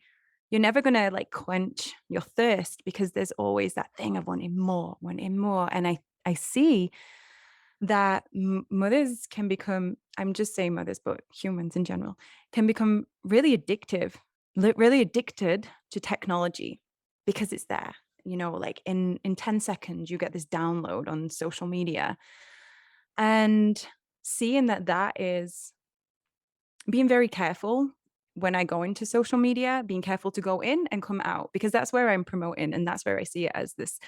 you're never going to like quench your thirst, because there's always that thing of wanting more, wanting more. And I see that mothers can become, I'm just saying mothers, but humans in general can become really addictive, really addicted to technology, because it's there. Like in 10 seconds, you get this download on social media. And seeing that is being very careful when I go into social media, being careful to go in and come out, because that's where I'm promoting. And that's where I see it as this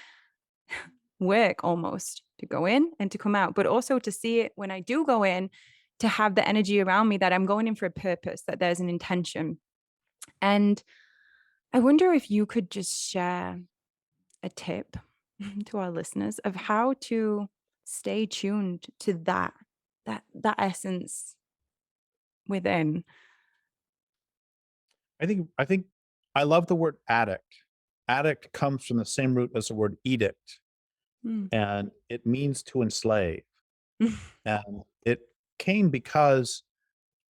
work almost, to go in and to come out, but also to see it when I do go in, to have the energy around me that I'm going in for a purpose, that there's an intention. And I wonder if you could just share a tip to our listeners of how to stay tuned to that essence within. I think I love the word addict. Addict comes from the same root as the word edict, Mm. and it means to enslave. And it came because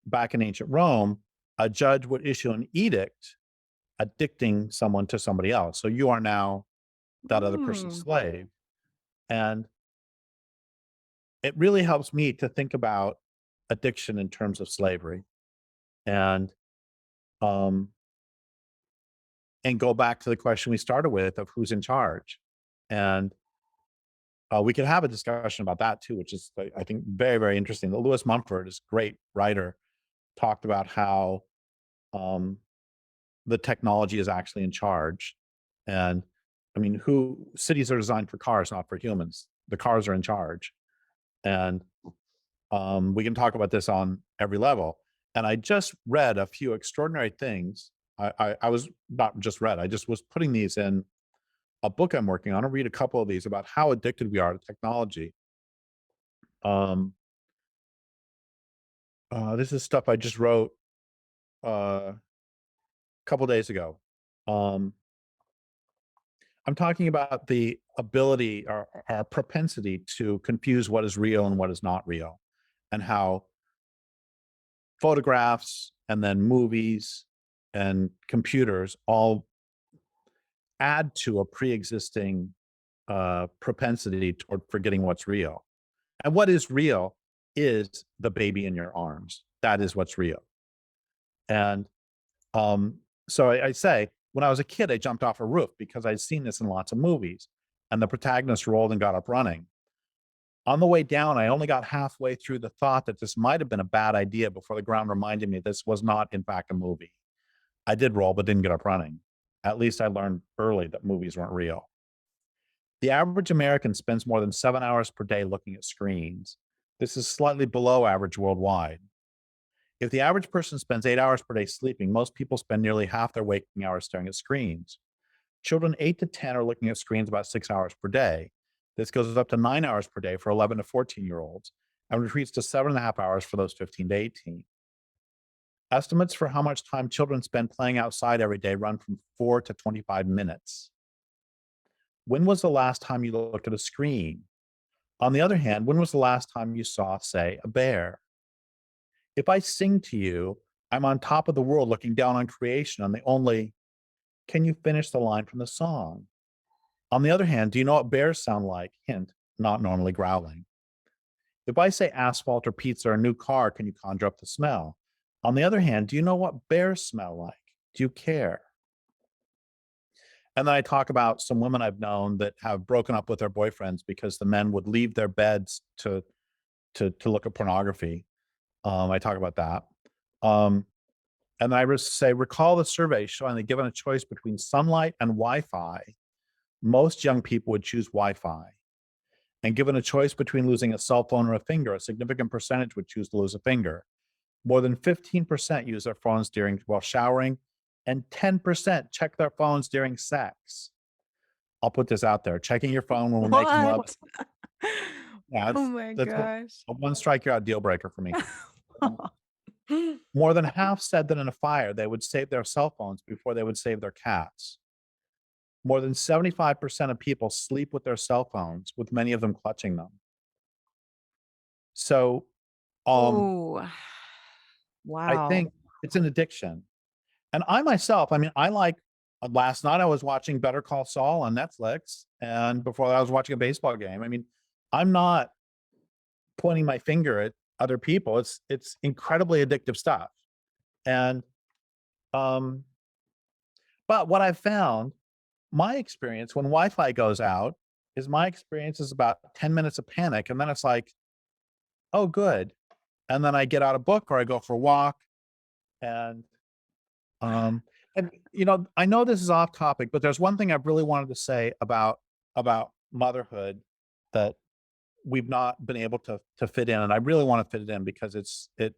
back in ancient Rome, a judge would issue an edict addicting someone to somebody else. So you are now that other person's Mm. slave. And it really helps me to think about addiction in terms of slavery, and um and go back to the question we started with of who's in charge. And we could have a discussion about that too, which is I think very, very interesting. The Lewis Mumford is a great writer, talked about how um the technology is actually in charge. And I mean, who cities are designed for cars, not for humans. The cars are in charge. And we can talk about this on every level. And I just read a few extraordinary things. I was not just read, I just was putting these in a book I'm working on. I'll read a couple of these about how addicted we are to technology. Um, this is stuff I just wrote a couple days ago. Um, I'm talking about the ability or our propensity to confuse what is real and what is not real, and how photographs and then movies and computers all add to a pre-existing propensity toward forgetting what's real. And what is real is the baby in your arms. That is what's real. And um, so I say, when I was a kid, I jumped off a roof because I'd seen this in lots of movies, and the protagonist rolled and got up running. On the way down, I only got halfway through the thought that this might have been a bad idea before the ground reminded me this was not, in fact, a movie. I did roll, but didn't get up running. At least I learned early that movies weren't real. The average American spends more than 7 hours per day looking at screens. This is slightly below average worldwide. If the average person spends 8 hours per day sleeping, most people spend nearly half their waking hours staring at screens. Children 8 to 10 are looking at screens about 6 hours per day. This goes up to 9 hours per day for 11 to 14-year-olds, and retreats to 7.5 hours for those 15 to 18. Estimates for how much time children spend playing outside every day run from 4 to 25 minutes. When was the last time you looked at a screen? On the other hand, when was the last time you saw, say, a bear? If I sing to you, I'm on top of the world looking down on creation, and the only, can you finish the line from the song? On the other hand, do you know what bears sound like? Hint, not normally growling. If I say asphalt or pizza or a new car, can you conjure up the smell? On the other hand, do you know what bears smell like? Do you care? And then I talk about some women I've known that have broken up with their boyfriends because the men would leave their beds to look at pornography. I talk about that. Um, and I say, recall the survey showing that given a choice between sunlight and Wi-Fi, most young people would choose Wi-Fi. And given a choice between losing a cell phone or a finger, a significant percentage would choose to lose a finger. More than 15% use their phones while showering, and 10% check their phones during sex. I'll put this out there. Checking your phone when we're making love. What? Yeah, Oh my that's gosh. a one strike you're out deal breaker for me. More than half said that in a fire, they would save their cell phones before they would save their cats. More than 75% of people sleep with their cell phones, with many of them clutching them. So Um, Oh, I wow. think it's an addiction. And I myself, I mean, I like last night I was watching Better Call Saul on Netflix, and before that I was watching a baseball game. I mean, I'm not pointing my finger at other people. It's incredibly addictive stuff. And um, but what I've found, my experience when Wi-Fi goes out is my experience is about 10 minutes of panic, and then it's like, oh, good. And then I get out a book or I go for a walk, and Um, I know this is off topic, but there's one thing I've really wanted to say about motherhood that we've not been able to fit in, and I really want to fit it in because it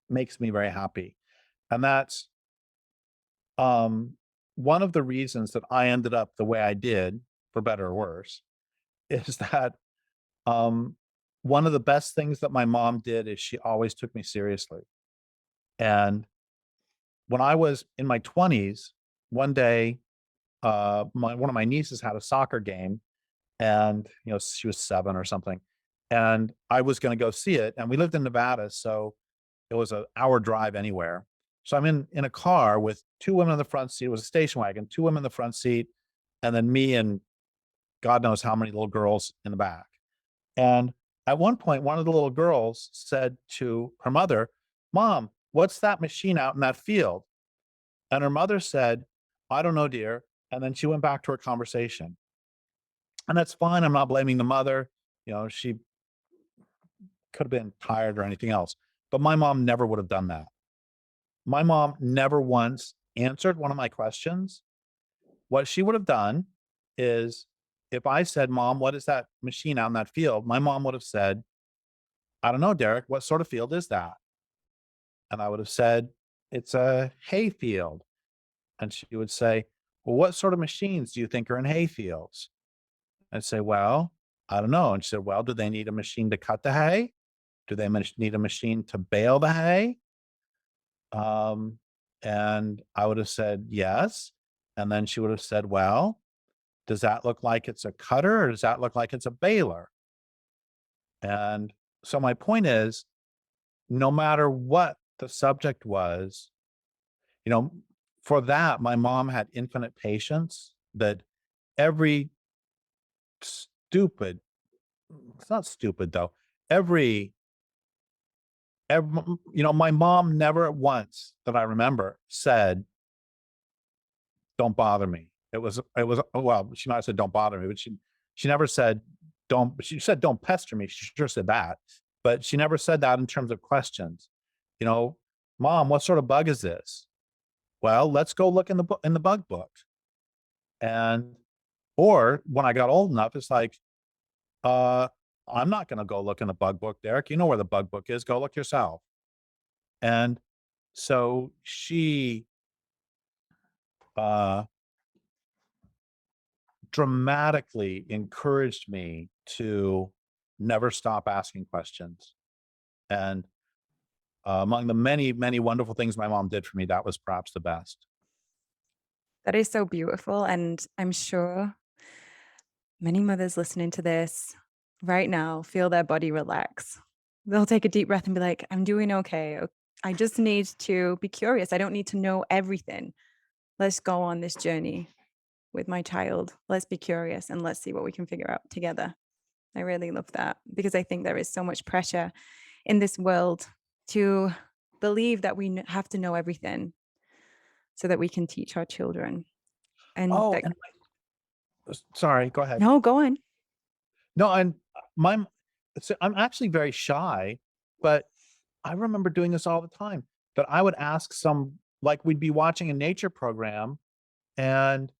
makes me very happy. And that's um one of the reasons that I ended up the way I did, for better or worse, is that um one of the best things that my mom did is she always took me seriously. And when I was in my 20s, one day one of my nieces had a soccer game, and she was 7 or something, and I was going to go see it, and we lived in Nevada, so it was an hour drive anywhere. So I'm in a car with 2 women in the front seat. It was a station wagon, 2 women in the front seat, and then me and God knows how many little girls in the back. And at one point, one of the little girls said to her mother, "Mom, what's that machine out in that field?" And her mother said, "I don't know, dear." And then she went back to her conversation. And that's fine. I'm not blaming the mother. She could have been tired or anything else. But my mom never would have done that. My mom never once answered one of my questions. What she would have done is if I said, "Mom, what is that machine out in that field?" My mom would have said, "I don't know, Derek. What sort of field is that?" And I would have said, "It's a hay field." And she would say, "Well, what sort of machines do you think are in hay fields?" I'd say, "Well, I don't know." And she said, "Well, do they need a machine to cut the hay? Do they need a machine to bale the hay?" Um, and I would have said, "Yes." And then she would have said, "Well, does that look like it's a cutter or does that look like it's a baler?" And so my point is, no matter what the subject was, you know, for that, my mom had infinite patience that every stupid, it's not stupid though, every my mom never once that I remember said, "Don't bother me." It was well, she might have said, "Don't bother me," but she never said, "Don't." She said, "Don't pester me." She sure said that, but she never said that in terms of questions. You know, "Mom, what sort of bug is this?" "Well, let's go look in the book in the bug book." And or when I got old enough, it's like, uh, "I'm not going to go look in the bug book, Derek. You know where the bug book is. Go look yourself." And so she uh, dramatically encouraged me to never stop asking questions. And among the many, many wonderful things my mom did for me, that was perhaps the best. That is so beautiful. And I'm sure many mothers listening to this right now feel their body relax. They'll take a deep breath and be like, I'm doing okay. I just need to be curious. I don't need to know everything. Let's go on this journey with my child. Let's be curious and let's see what we can figure out together. I really love that because I think there is so much pressure in this world to believe that we have to know everything so that we can teach our children. And Oh, that, and sorry, go ahead. no, go on. No, and my, so I'm actually very shy, but I remember doing this all the time. That I would ask like we'd be watching a nature program, and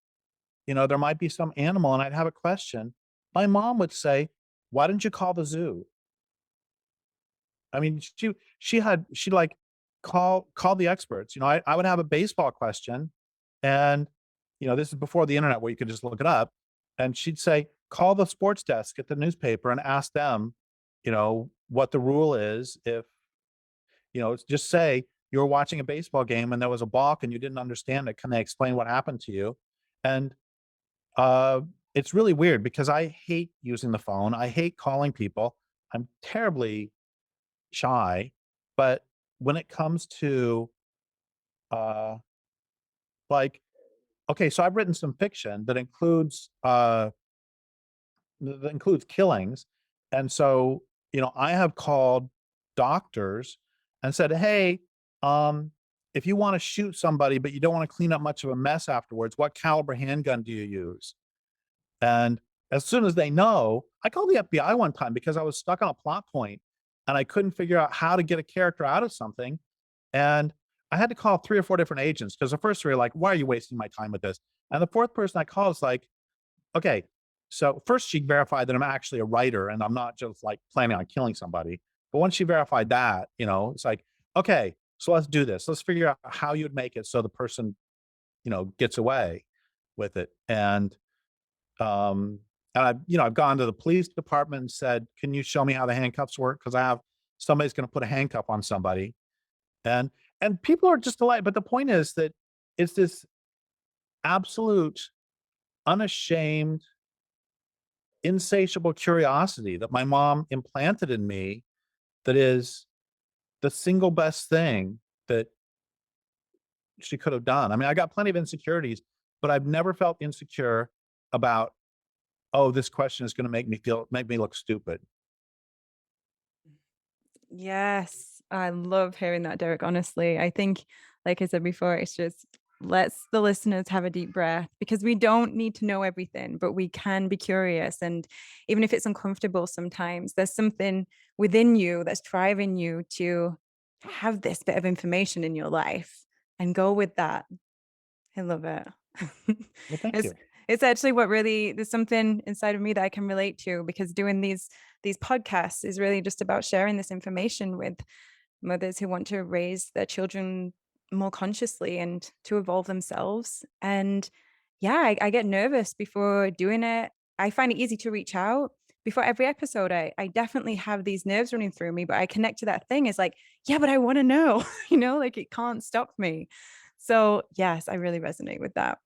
there might be some animal, and I'd have a question. My mom would say, "Why didn't you call the zoo?" I mean, she'd like call the experts. I would have a baseball question, and this is before the internet where you could just look it up, and she'd say, "Call the sports desk at the newspaper and ask them, what the rule is if just say you were watching a baseball game and there was a balk and you didn't understand it. Can they explain what happened to you?" And uh, it's really weird because I hate using the phone. I hate calling people. I'm terribly shy, but when it comes to uh like okay, so I've written some fiction that includes killings. And so, I have called doctors and said, "Hey, if you want to shoot somebody, but you don't want to clean up much of a mess afterwards, what caliber handgun do you use?" And as soon as they know, I called the FBI one time because I was stuck on a plot point and I couldn't figure out how to get a character out of something. And I had to call 3 or 4 different agents because the first 3 are like, "Why are you wasting my time with this?" And the fourth person I called is like, "Okay." So first she verified that I'm actually a writer and I'm not just like planning on killing somebody. But once she verified that, it's like, "Okay, so let's do this. Let's figure out how you'd make it so the person, gets away with it." Um, and I've gone to the police department and said, "Can you show me how the handcuffs work? Because somebody's going to put a handcuff on somebody." And people are just delighted. But the point is that it's this absolute, unashamed, insatiable curiosity that my mom implanted in me that is the single best thing that she could have done. I mean, I got plenty of insecurities, but I've never felt insecure about, "Oh, this question is going to make me look stupid." Yes, I love hearing that, Derek. Honestly, I think, like I said before, it's just lets the listeners have a deep breath because we don't need to know everything, but we can be curious. And even if it's uncomfortable sometimes, there's something within you that's driving you to have this bit of information in your life and go with that. I love it. Well, thank It's you. it's actually what really there's something inside of me that I can relate to because doing these podcasts is really just about sharing this information with mothers who want to raise their children more consciously and to evolve themselves. And yeah, I get nervous before doing it. I find it easy to reach out. Before every episode, I definitely have these nerves running through me, but I connect to that thing. It's like, yeah, but I want to know, like it can't stop me. So yes, I really resonate with that.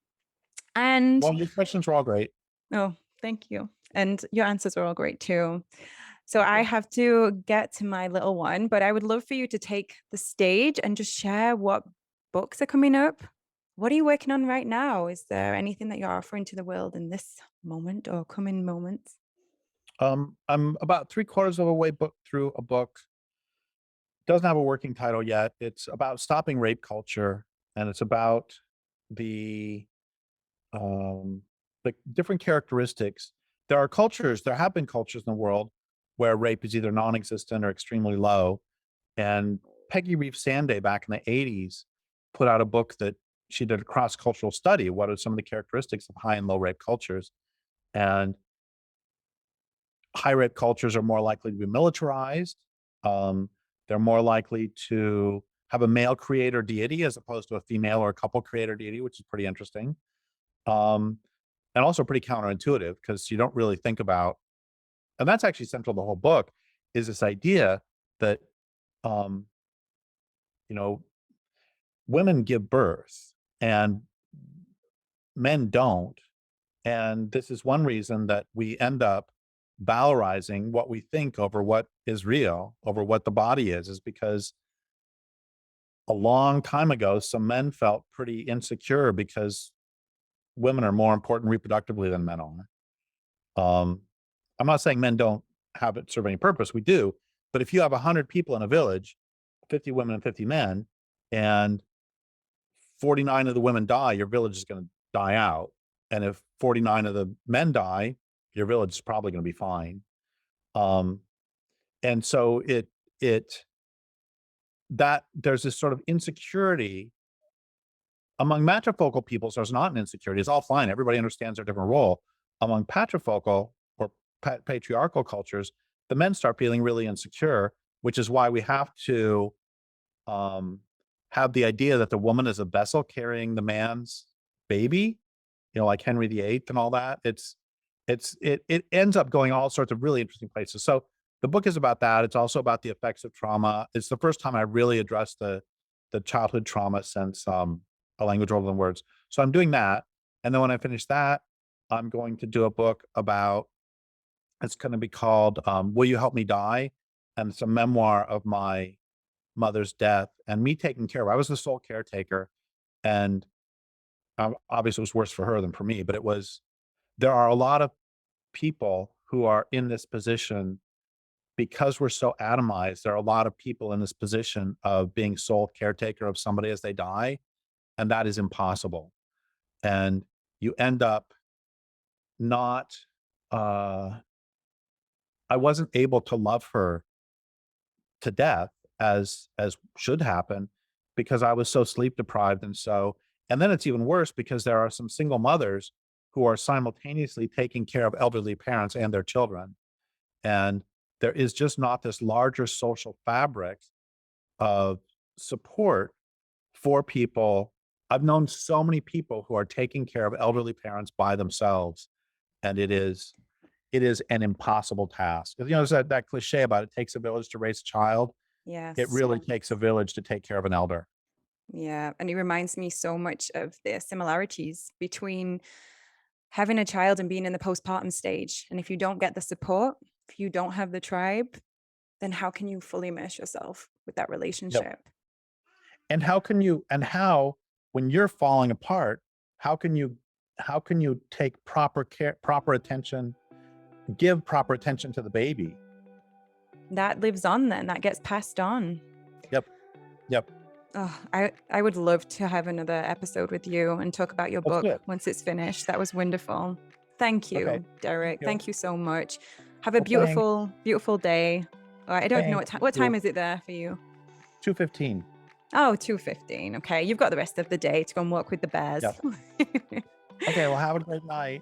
And Well, your questions were all great. oh, thank you. And your answers are all great too. So Thank I you. have to get to my little one, but I would love for you to take the stage and just share what books are coming up. What are you working on right now? Is there anything that you're offering to the world in this moment or coming moments? I'm about 3/4 of a way through a book. Doesn't have a working title yet. It's about stopping rape culture, and it's about the um, different characteristics. There have been cultures in the world where rape is either non-existent or extremely low. And Peggy Reeves Sanday back in the 80s put out a book that she did a cross-cultural study. What are some of the characteristics of high and low rape cultures? And high rape cultures are more likely to be militarized. Um, they're more likely to have a male creator deity as opposed to a female or a couple creator deity, which is pretty interesting. Um, and also pretty counterintuitive because you don't really think about, and that's actually central to the whole book, is this idea that um, you know women give birth and men don't, and this is one reason that we end up valorizing what we think over what is real, over what the body is because a long time ago some men felt pretty insecure because women are more important reproductively than men are. Um, I'm not saying men don't have it serve any purpose. We do. But if you have 100 people in a village, 50 women and 50 men, and 49 of the women die, your village is going to die out. And if 49 of the men die, your village is probably going to be fine. Um, and so it, that there's this sort of insecurity among matrifocal peoples. There's not an insecurity. It's all fine. Everybody understands their different role. Among patrifocal or patriarchal cultures, the men start feeling really insecure, which is why we have to um, have the idea that the woman is a vessel carrying the man's baby, like Henry VIII and all that. It ends up going all sorts of really interesting places. So the book is about that. It's also about the effects of trauma. It's the first time I really addressed the childhood trauma since A Language Older Than Words. So I'm doing that, and then when I finish that, I'm going to do a book about. It's going to be called "Will You Help Me Die?" and it's a memoir of my mother's death and me taking care of her. I was the sole caretaker, and obviously it was worse for her than for me, but there are a lot of people who are in this position because we're so atomized. There are a lot of people in this position of being sole caretaker of somebody as they die, and that is impossible. And you end up not, uh, I wasn't able to love her to death as should happen because I was so sleep deprived and then it's even worse because there are some single mothers who are simultaneously taking care of elderly parents and their children. And there is just not this larger social fabric of support for people. I've known so many people who are taking care of elderly parents by themselves, and it is an impossible task. You know, there's that cliche about it takes a village to raise a child. It Yes. really takes a village to take care of an elder. Yeah. And it reminds me so much of the similarities between having a child and being in the postpartum stage. And if you don't get the support, if you don't have the tribe, then how can you fully immerse yourself with that Yep. relationship? And how when you're falling apart, how can you how can you take proper care, proper attention, give proper attention to the baby? That lives on then, that gets passed on. Yep. Yep. Oh, I would love to have another episode with you and talk about your Let's do book it. once it's finished. That was wonderful. Thank Okay. you, Thank Derrick. you. Thank you so much. Have a Well, thanks. beautiful, beautiful day. I don't know Thanks. what You time too. is it there for you? 2:15. Oh, 2:15. Okay, you've got the rest of the day to go and walk with the bears. Yep. Okay, well, have a great night.